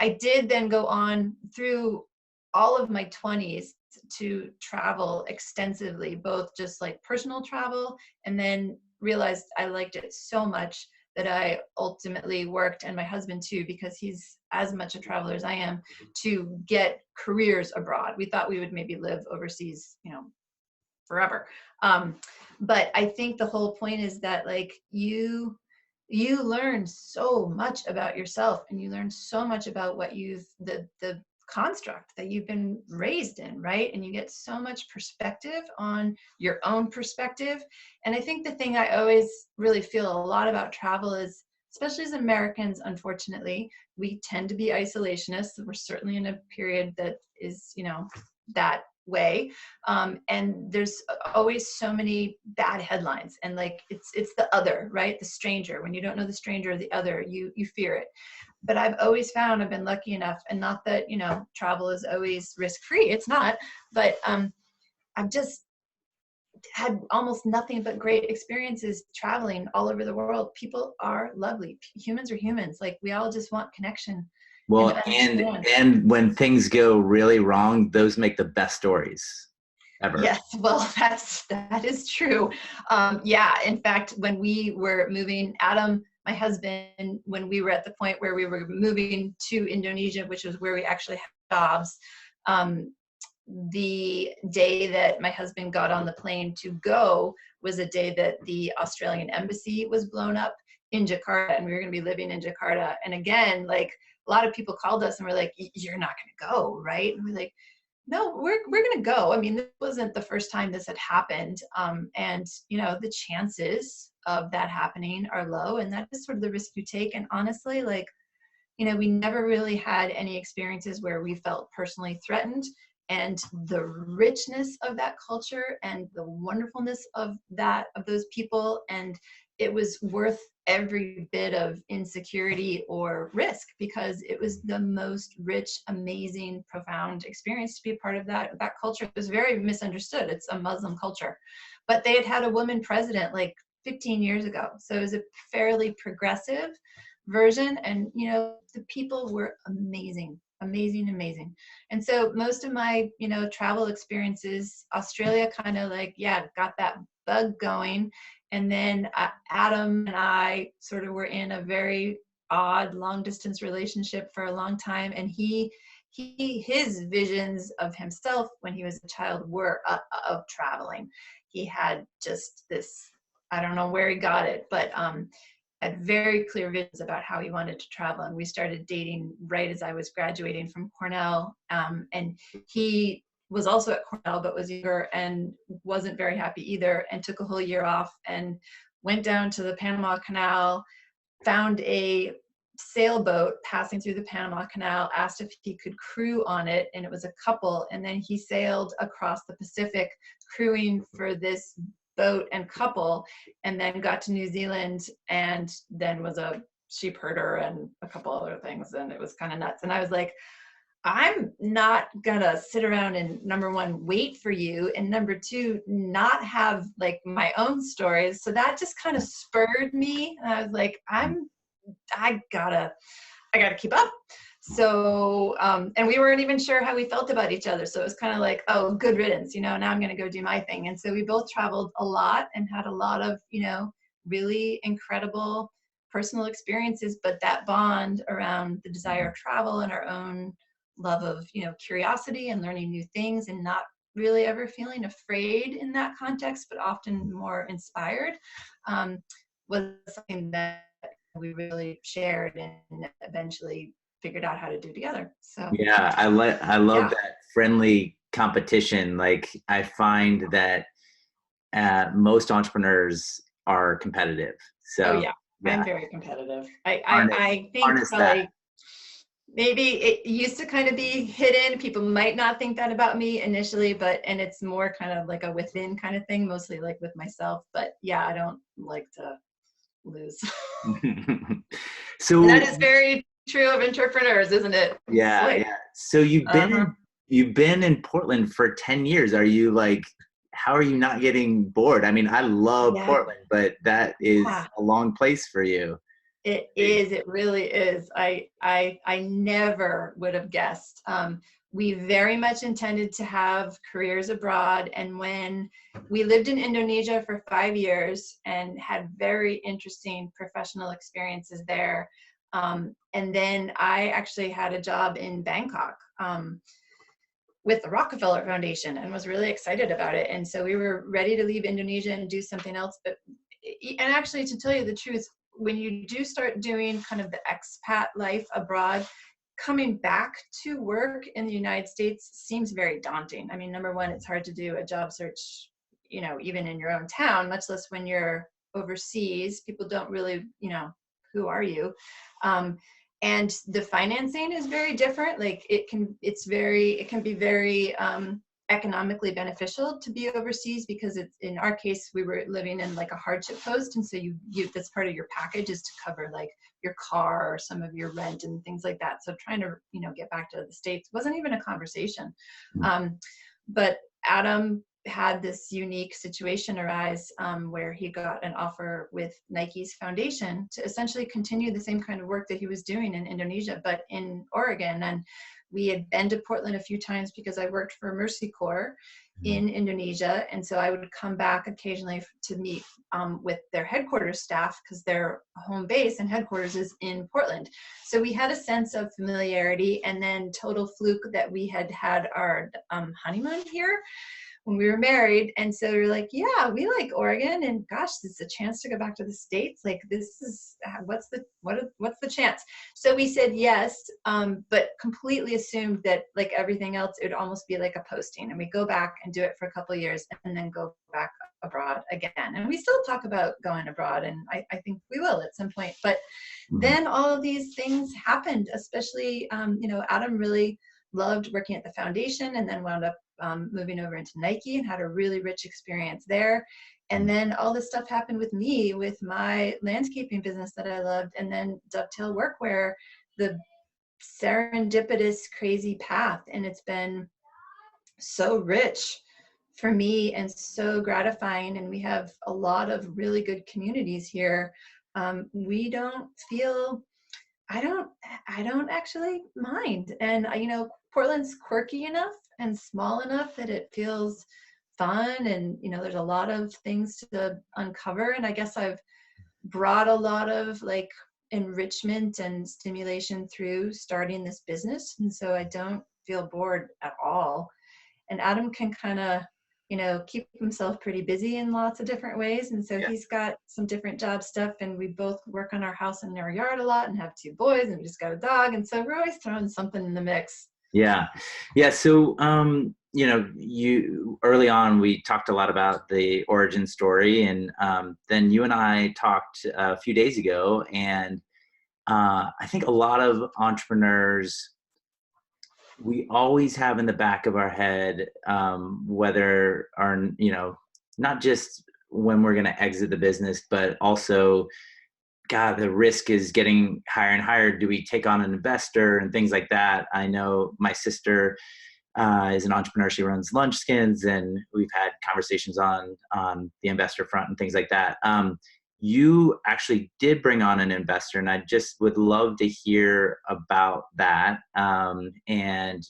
B: I did then go on through all of my 20s to travel extensively, both just like personal travel, and then realized I liked it so much that I ultimately worked, and my husband too, because he's as much a traveler as I am, to get careers abroad. We thought we would maybe live overseas, forever. But I think the whole point is that like you learn so much about yourself, and you learn so much about what the construct that you've been raised in, right? And you get so much perspective on your own perspective. And I think the thing I always really feel a lot about travel is, especially as Americans, unfortunately, we tend to be isolationists. We're certainly in a period that is, that way. And there's always so many bad headlines, and like it's the other, right? The stranger. When you don't know the stranger or the other, you fear it. But I've always found, I've been lucky enough, and not that, travel is always risk-free, it's not, but I've just had almost nothing but great experiences traveling all over the world. People are lovely. Humans are humans. Like, we all just want connection.
A: Well, and when things go really wrong, those make the best stories ever.
B: Yes, well, that is true. Yeah, in fact, when we were moving, Adam, my husband, when we were at the point where we were moving to Indonesia, which was where we actually had jobs, the day that my husband got on the plane to go was a day that the Australian embassy was blown up in Jakarta, and we were going to be living in Jakarta. And again, like, a lot of people called us and were like, "You're not going to go, right?" And we're like, "No, we're going to go." I mean, this wasn't the first time this had happened. And, the chances of that happening are low, and that is sort of the risk you take. And honestly, like, we never really had any experiences where we felt personally threatened. And the richness of that culture and the wonderfulness of those people, and it was worth every bit of insecurity or risk, because it was the most rich, amazing, profound experience to be a part of that culture. It was very misunderstood. It's a Muslim culture, but they had a woman president like 15 years ago. So it was a fairly progressive version. And, the people were amazing. Amazing. And so most of my, travel experiences, Australia kind of like, got that bug going. And then Adam and I sort of were in a very odd long distance relationship for a long time. And his visions of himself when he was a child were of traveling. He had just this, I don't know where he got it, but had very clear visions about how he wanted to travel. And we started dating right as I was graduating from Cornell. And he was also at Cornell, but was younger and wasn't very happy either, and took a whole year off and went down to the Panama Canal, found a sailboat passing through the Panama Canal, asked if he could crew on it, and it was a couple. And then he sailed across the Pacific, crewing for this boat and couple, and then got to New Zealand, and then was a sheep herder and a couple other things. And it was kind of nuts. And I was like, I'm not gonna sit around and, number one, wait for you, and number two, not have like my own stories. So that just kind of spurred me. And I was like, I gotta keep up. So, and we weren't even sure how we felt about each other. So it was kind of like, oh, good riddance, now I'm going to go do my thing. And so we both traveled a lot and had a lot of, really incredible personal experiences, but that bond around the desire of travel and our own love of, curiosity and learning new things, and not really ever feeling afraid in that context, but often more inspired, was something that we really shared and eventually figured out how to do together. So
A: yeah, I love that friendly competition. Like, I find that most entrepreneurs are competitive. So
B: I'm very competitive. I think probably maybe it used to kind of be hidden. People might not think that about me initially, and it's more kind of like a within kind of thing, mostly like with myself. But yeah, I don't like to lose.
A: So
B: and that is very true of entrepreneurs, isn't it?
A: Yeah. So you've been in Portland for 10 years. Are you like, how are you not getting bored? I mean, I love Portland, but that is a long place for you.
B: It is. It really is. I never would have guessed. We very much intended to have careers abroad, and when we lived in Indonesia for 5 years and had very interesting professional experiences there, and then I actually had a job in Bangkok. With the Rockefeller Foundation, and was really excited about it. And so we were ready to leave Indonesia and do something else. And actually, to tell you the truth, when you do start doing kind of the expat life abroad, coming back to work in the United States seems very daunting. I mean, number one, it's hard to do a job search, even in your own town, much less when you're overseas. People don't really, who are you? And the financing is very different. Like it can be very economically beneficial to be overseas, because it's, in our case, we were living in like a hardship post. And so you that's part of your package, is to cover like your car or some of your rent and things like that. So trying to, get back to the States wasn't even a conversation. But Adam had this unique situation arise where he got an offer with Nike's foundation to essentially continue the same kind of work that he was doing in Indonesia, but in Oregon. And we had been to Portland a few times because I worked for Mercy Corps in Indonesia. And so I would come back occasionally to meet with their headquarters staff, because their home base and headquarters is in Portland. So we had a sense of familiarity, and then total fluke that we had our honeymoon here when we were married. And so we were like, yeah, we like Oregon, and gosh, this is a chance to go back to the States. Like, this is, what's the chance? So we said yes, but completely assumed that, like everything else, it would almost be like a posting, and we go back and do it for a couple of years and then go back abroad again. And we still talk about going abroad, and I think we will at some point. But then all of these things happened, especially, Adam really loved working at the foundation, and then wound up moving over into Nike and had a really rich experience there. And then all this stuff happened with me, with my landscaping business that I loved, and then Dovetail Workwear, the serendipitous, crazy path. And it's been so rich for me and so gratifying. And we have a lot of really good communities here. We don't feel, I don't actually mind. And, Portland's quirky enough and small enough that it feels fun. And, there's a lot of things to uncover. And I guess I've brought a lot of like enrichment and stimulation through starting this business. And so I don't feel bored at all. And Adam can kind of, keep himself pretty busy in lots of different ways. And so he's got some different job stuff, and we both work on our house and our yard a lot, and have 2 boys, and we just got a dog. And so we're always throwing something in the mix.
A: Yeah. So, you early on, we talked a lot about the origin story, and then you and I talked a few days ago, and I think a lot of entrepreneurs, we always have in the back of our head, whether our, not just when we're going to exit the business, but also, God, the risk is getting higher and higher. Do we take on an investor and things like that? I know my sister is an entrepreneur. She runs Lunch Skins, and we've had conversations on the investor front and things like that. You actually did bring on an investor, and I just would love to hear about that. And,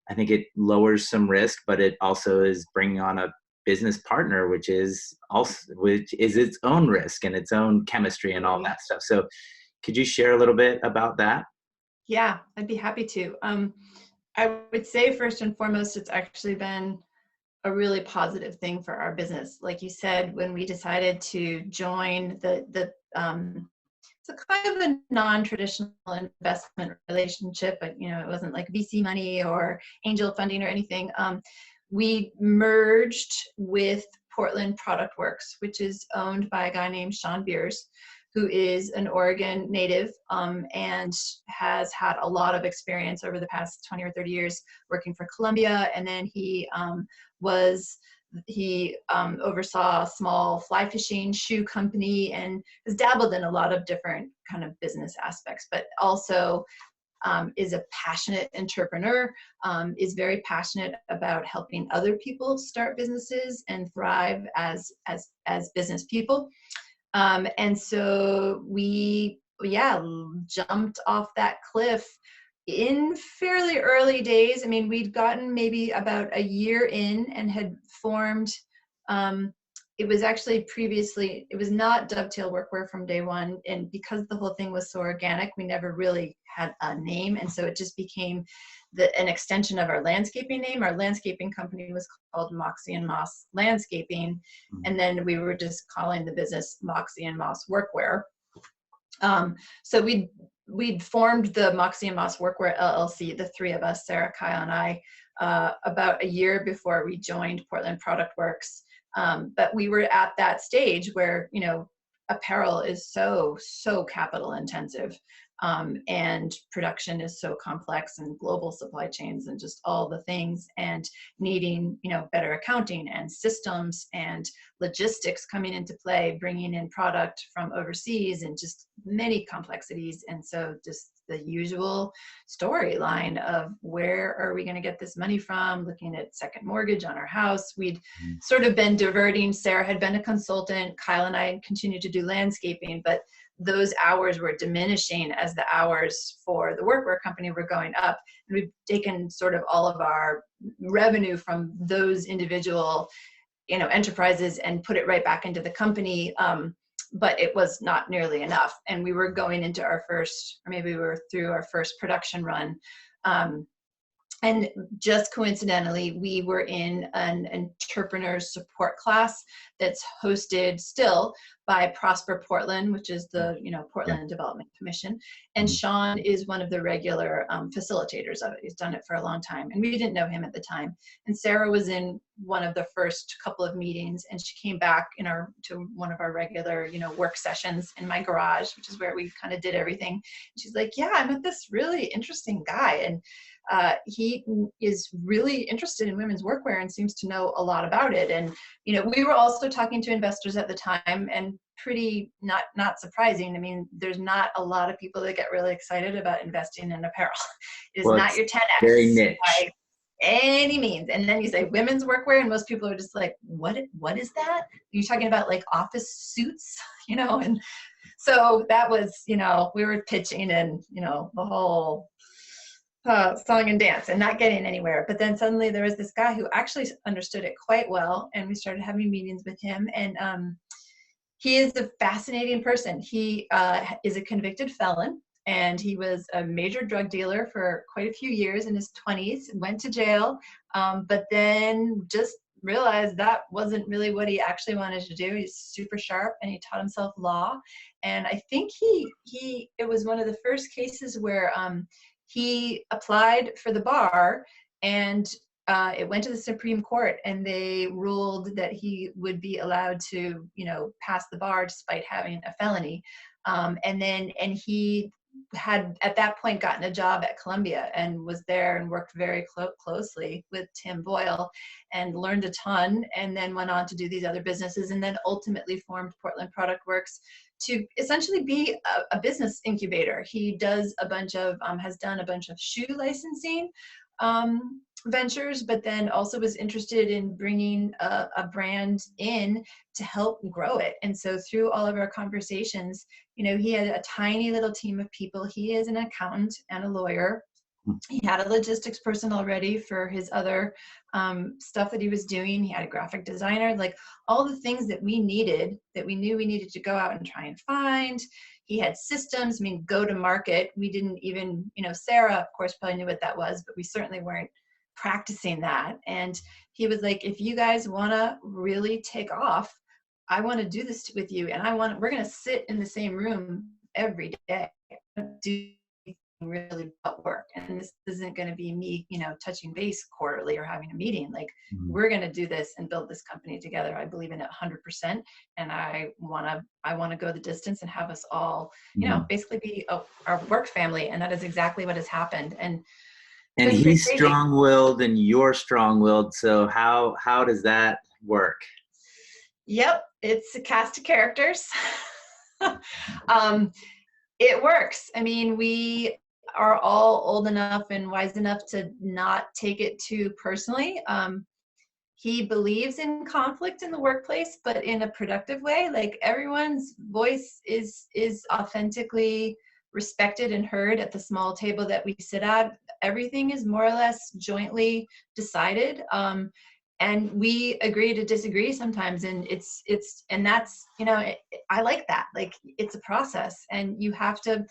A: I think it lowers some risk, but it also is bringing on a business partner, which is its own risk and its own chemistry and all that stuff. So could you share a little bit about that?
B: Yeah, I'd be happy to. I would say first and foremost, it's actually been a really positive thing for our business. Like you said, when we decided to join it's a kind of a non-traditional investment relationship, but it wasn't like VC money or angel funding or anything. We merged with Portland Product Works, which is owned by a guy named Sean Beers, who is an Oregon native and has had a lot of experience over the past 20 or 30 years working for Columbia. And then he oversaw a small fly fishing shoe company and has dabbled in a lot of different kind of business aspects, but also is a passionate entrepreneur, is very passionate about helping other people start businesses and thrive as business people. And so we, yeah, jumped off that cliff in fairly early days. I mean, we'd gotten maybe about a year in and had formed, it was actually previously, it was not Dovetail Workwear from day one. And because the whole thing was so organic, we never really had a name. And so it just became an extension of our landscaping name. Our landscaping company was called Moxie and Moss Landscaping. And then we were just calling the business Moxie and Moss Workwear. So we'd formed the Moxie and Moss Workwear LLC, the three of us, Sarah, Kyle, and I, about a year before we joined Portland Product Works. But we were at that stage where, you know, apparel is so capital intensive, and production is so complex, and global supply chains and just all the things, and needing, you know, better accounting and systems and logistics coming into play, bringing in product from overseas, and just many complexities. And so just the usual storyline of where are we going to get this money from, looking at second mortgage on our house. We'd sort of been diverting. Sarah had been a consultant. Kyle and I had continued to do landscaping, but those hours were diminishing as the hours for the workwear company were going up. And we've taken sort of all of our revenue from those individual, you know, enterprises and put it right back into the company. But it was not nearly enough. And we were going into our first, or maybe we were through our first production run. And just coincidentally, we were in an entrepreneur support class that's hosted still by Prosper Portland, which is the, you know, Portland Development Commission. And Sean is one of the regular facilitators of it. He's done it for a long time, and we didn't know him at the time. And Sarah was in one of the first couple of meetings, and she came back to one of our regular, you know, work sessions in my garage, which is where we kind of did everything. And she's like, yeah, I met this really interesting guy, and he is really interested in women's workwear and seems to know a lot about it. And, you know, we were also talking to investors at the time, and pretty not surprising. I mean, there's not a lot of people that get really excited about investing in apparel. It is not your 10X
A: very niche
B: by any means. And then you say women's workwear, and most people are just like, what is that? Are you talking about like office suits, you know? And so that was, you know, we were pitching, and, you know, the whole song and dance, and not getting anywhere. But then suddenly there was this guy who actually understood it quite well, and we started having meetings with him. And he is a fascinating person. He is a convicted felon, and he was a major drug dealer for quite a few years in his 20s, went to jail, but then just realized that wasn't really what he actually wanted to do. He's super sharp, and he taught himself law. And I think it was one of the first cases where he applied for the bar, and it went to the Supreme Court, and they ruled that he would be allowed to, you know, pass the bar despite having a felony. And he had at that point gotten a job at Columbia, and was there and worked very closely with Tim Boyle, and learned a ton, and then went on to do these other businesses, and then ultimately formed Portland Product Works to essentially be a business incubator. He does a bunch of, has done a bunch of shoe licensing ventures, but then also was interested in bringing a brand in to help grow it. And so through all of our conversations, you know, he had a tiny little team of people. He is an accountant and a lawyer. He had a logistics person already for his other stuff that he was doing. He had a graphic designer, like all the things that we needed, that we knew we needed to go out and try and find. He had systems, I mean, go to market. We didn't even, you know, Sarah, of course, probably knew what that was, but we certainly weren't practicing that. And he was like, if you guys want to really take off, I want to do this with you. And we're going to sit in the same room every day, do really about work. And this isn't going to be me, you know, touching base quarterly or having a meeting. Like, we're going to do this and build this company together. I believe in it 100%. And I want to go the distance and have us all, you know, basically be our work family. And that is exactly what has happened. And
A: he's strong-willed and you're strong-willed. So how does that work?
B: Yep. It's a cast of characters. It works. I mean, we are all old enough and wise enough to not take it too personally. he believes in conflict in the workplace, but in a productive way. Like everyone's voice is authentically respected and heard at the small table that we sit at. Everything is more or less jointly decided. And we agree to disagree sometimes, and and that's, I like that. Like, it's a process, and you have to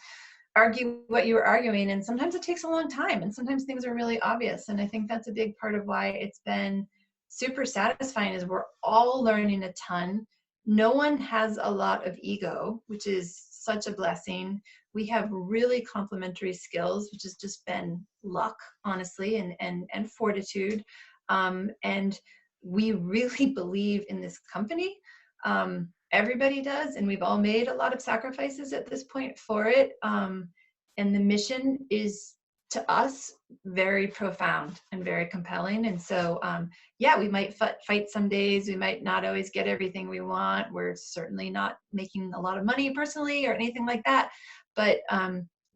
B: argue what you were arguing, and sometimes it takes a long time, and sometimes things are really obvious. And I think that's a big part of why it's been super satisfying, is we're all learning a ton. No one has a lot of ego, which is such a blessing. We have really complementary skills, which has just been luck, honestly, and fortitude. And we really believe in this company. Everybody does, and we've all made a lot of sacrifices at this point for it. And the mission is, to us, very profound and very compelling. And so, yeah, we might fight some days. We might not always get everything we want. We're certainly not making a lot of money personally or anything like that. But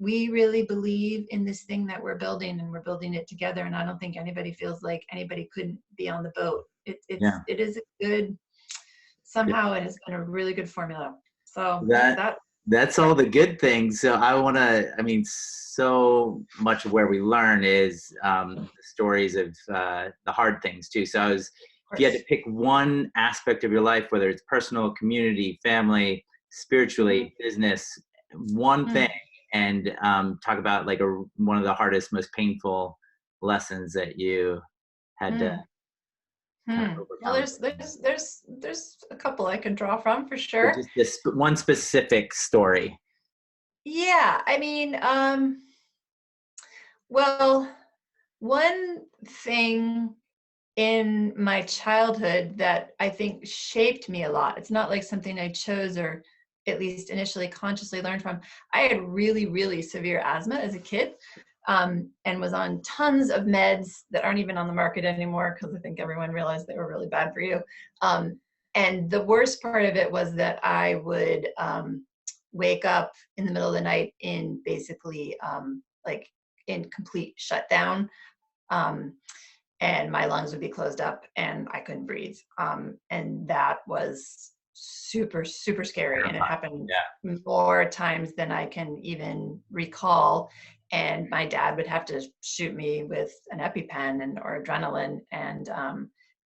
B: we really believe in this thing that we're building, and we're building it together. And I don't think anybody feels like anybody couldn't be on the boat. It is a good, somehow it has been a really good formula. So
A: that's all the good things. So I mean, so much of where we learn is the stories of the hard things too. So if you had to pick one aspect of your life, whether it's personal, community, family, spiritually, business, one thing, and talk about like one of the hardest, most painful lessons that you had to kind of
B: Well, there's a couple I could draw from, for sure.
A: Just this one specific story.
B: Yeah, I mean, well, one thing in my childhood that I think shaped me a lot, it's not like something I chose or at least initially consciously learned from. I had really, really severe asthma as a kid, and was on tons of meds that aren't even on the market anymore, because I think everyone realized they were really bad for you. And the worst part of it was that I would wake up in the middle of the night in basically like in complete shutdown. And my lungs would be closed up and I couldn't breathe. And that was super, super scary. And it happened more times than I can even recall. And my dad would have to shoot me with an EpiPen or adrenaline. And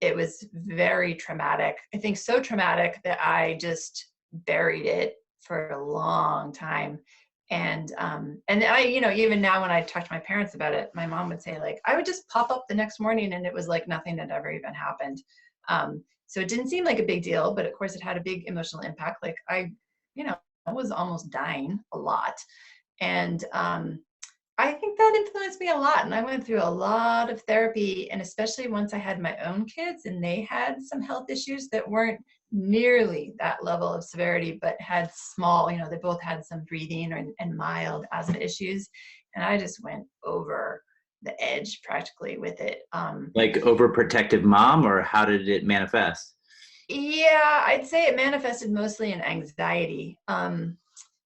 B: it was very traumatic. I think so traumatic that I just buried it for a long time. And I, even now when I talk to my parents about it, my mom would say, like, I would just pop up the next morning and it was like nothing had ever even happened. So it didn't seem like a big deal, but of course it had a big emotional impact. Like I was almost dying a lot. And I think that influenced me a lot. And I went through a lot of therapy, and especially once I had my own kids and they had some health issues that weren't nearly that level of severity, but had small, they both had some breathing and mild asthma issues. And I just went over the edge practically with it.
A: Like overprotective mom, or how did it manifest?
B: Yeah, I'd say it manifested mostly in anxiety.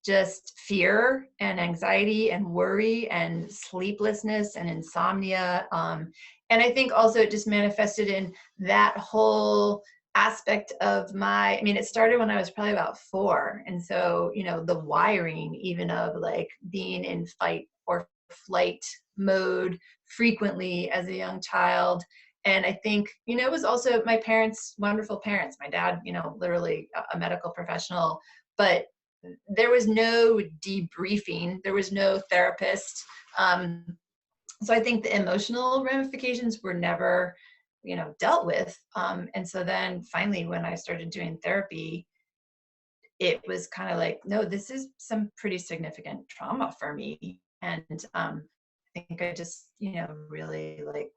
B: Just fear and anxiety and worry and sleeplessness and insomnia. And I think also it just manifested in that whole aspect of it started when I was probably about 4. And so, the wiring even of like being in fight or flight mode frequently as a young child. And I think, it was also my parents, wonderful parents, my dad, literally a medical professional, but there was no debriefing. There was no therapist. So I think the emotional ramifications were never, dealt with. And so then finally, when I started doing therapy, it was kind of like, no, this is some pretty significant trauma for me. And I think I just, really like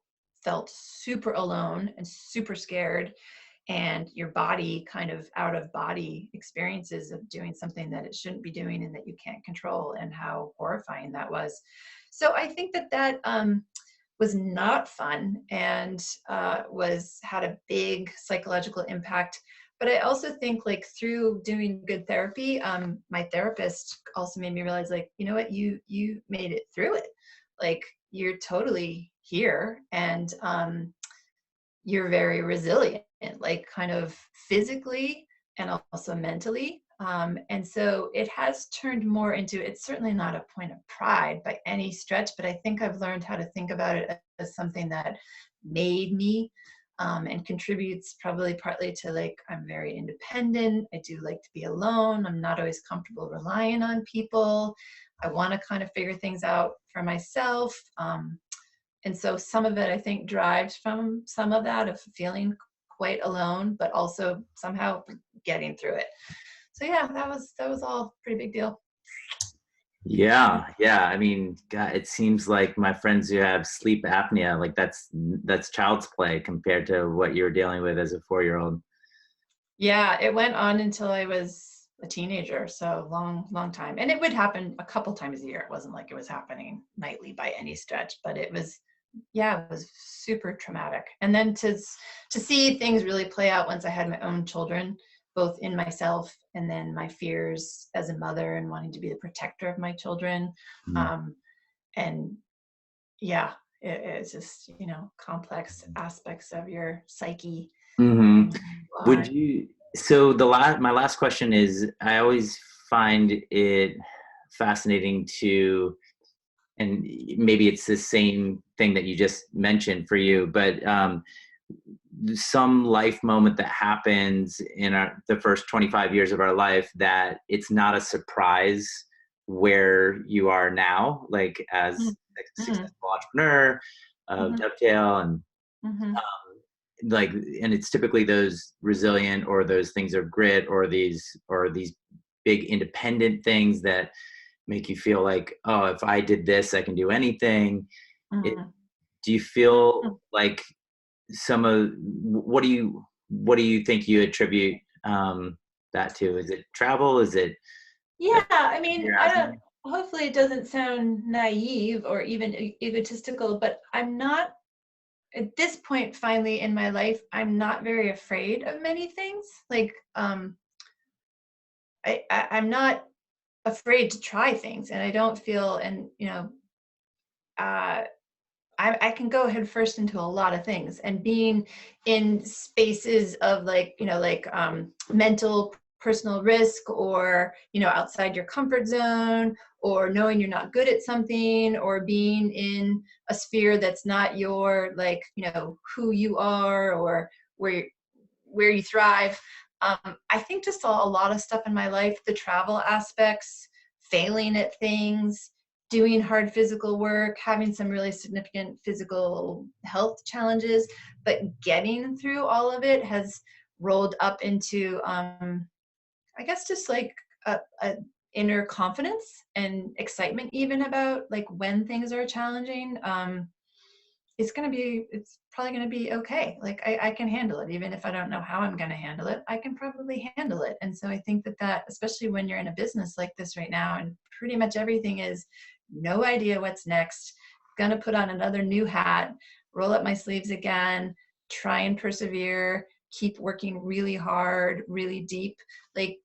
B: felt super alone and super scared. And your body kind of out of body experiences of doing something that it shouldn't be doing and that you can't control, and how horrifying that was. So I think that was not fun, and had a big psychological impact. But I also think, like, through doing good therapy, my therapist also made me realize, like, you know what, you made it through it. Like, you're totally here, and you're very resilient, like kind of physically and also mentally. And so it has turned more into, it's certainly not a point of pride by any stretch, but I think I've learned how to think about it as something that made me, and contributes probably partly to, like, I'm very independent. I do like to be alone. I'm not always comfortable relying on people. I want to kind of figure things out for myself. And so some of it, I think, drives from some of that of feeling quite alone, but also somehow getting through it. So yeah, that was all pretty big deal.
A: Yeah, yeah. I mean, God, it seems like my friends who have sleep apnea, like that's child's play compared to what you're dealing with as a 4-year-old.
B: Yeah, it went on until I was a teenager, so long time. And it would happen a couple times a year. It wasn't like it was happening nightly by any stretch, but it was, yeah, it was super traumatic. And then to see things really play out once I had my own children, both in myself and then my fears as a mother and wanting to be the protector of my children.
A: Mm.
B: Um, and yeah, it's just, complex aspects of your psyche.
A: Mm-hmm. Would
B: Why?
A: you? So my last question is, I always find it fascinating to, and maybe it's the same thing that you just mentioned for you, but some life moment that happens in the first 25 years of our life that it's not a surprise where you are now, like as a
B: Mm-hmm.
A: successful entrepreneur of
B: Mm-hmm.
A: Dovetail, and
B: Mm-hmm.
A: like, and it's typically those resilient or those things of grit or these big independent things that make you feel like, oh, if I did this, I can do anything. It,
B: Mm-hmm.
A: do you feel like some of what do you think you attribute that to? Is it travel? Is it
B: Yeah, I mean,
A: your
B: I don't,
A: asthma?
B: hopefully it doesn't sound naive or even egotistical, but I'm not, at this point, finally in my life, I'm not very afraid of many things. Like, I'm not afraid to try things, and I don't feel, and, uh, I can go head first into a lot of things, and being in spaces of, like, mental personal risk, or, outside your comfort zone, or knowing you're not good at something, or being in a sphere that's not your, like, who you are, or where you thrive. I think just a lot of stuff in my life, the travel aspects, failing at things, doing hard physical work, having some really significant physical health challenges, but getting through all of it has rolled up into, I guess, just like a inner confidence and excitement, even about, like, when things are challenging. It's probably going to be okay. Like, I can handle it. Even if I don't know how I'm going to handle it, I can probably handle it. And so I think that, especially when you're in a business like this right now, and pretty much everything is no idea what's next, going to put on another new hat, roll up my sleeves again, try and persevere, keep working really hard, really deep. Like,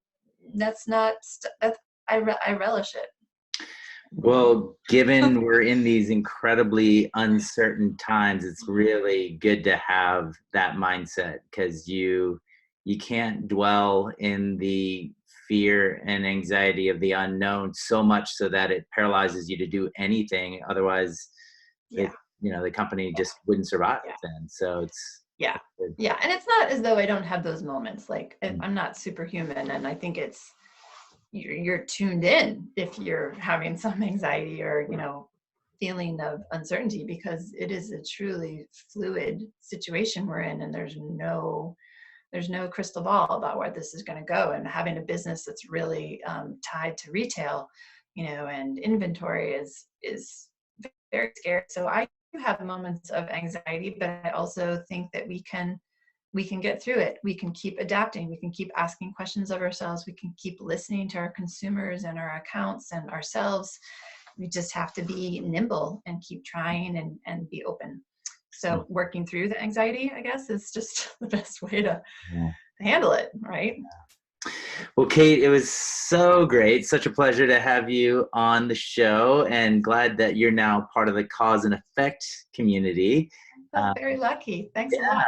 B: that's not, that's, I relish it.
A: Well, given we're in these incredibly uncertain times, it's really good to have that mindset, because you can't dwell in the fear and anxiety of the unknown so much so that it paralyzes you to do anything. Otherwise,
B: Yeah.
A: it, the company just wouldn't survive
B: Yeah.
A: then. So
B: Yeah.
A: it's good.
B: Yeah. And it's not as though I don't have those moments. Like,
A: Mm.
B: I'm not superhuman. And I think it's, you're tuned in if you're having some anxiety or, feeling of uncertainty, because it is a truly fluid situation we're in. And there's no crystal ball about where this is going to go. And having a business that's really tied to retail, and inventory is very scary. So I do have moments of anxiety, but I also think that we can get through it. We can keep adapting. We can keep asking questions of ourselves. We can keep listening to our consumers and our accounts and ourselves. We just have to be nimble and keep trying, and be open. So working through the anxiety, I guess, is just the best way to
A: Yeah.
B: handle it, right?
A: Well, Kate, it was so great. Such a pleasure to have you on the show, and glad that you're now part of the Cause and Effect community.
B: felt very lucky. Thanks a
A: Yeah,
B: lot.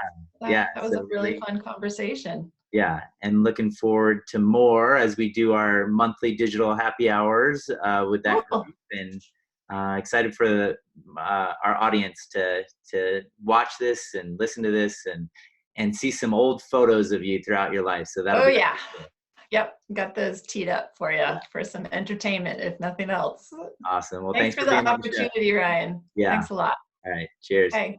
A: yeah.
B: That was a
A: So
B: really
A: really,
B: fun conversation.
A: yeah, and looking forward to more as we do our monthly digital happy hours with that
B: Cool.
A: group, and excited for our audience to watch this and listen to this and see some old photos of you throughout your life. So that'll
B: Oh,
A: be
B: yeah. Yep. Got those teed up for you for some entertainment, if nothing else.
A: awesome. Well,
B: Thanks
A: thanks
B: for
A: for
B: the
A: being on the show.
B: opportunity, Ryan.
A: Yeah.
B: Thanks a lot.
A: All right. Cheers.
B: Okay.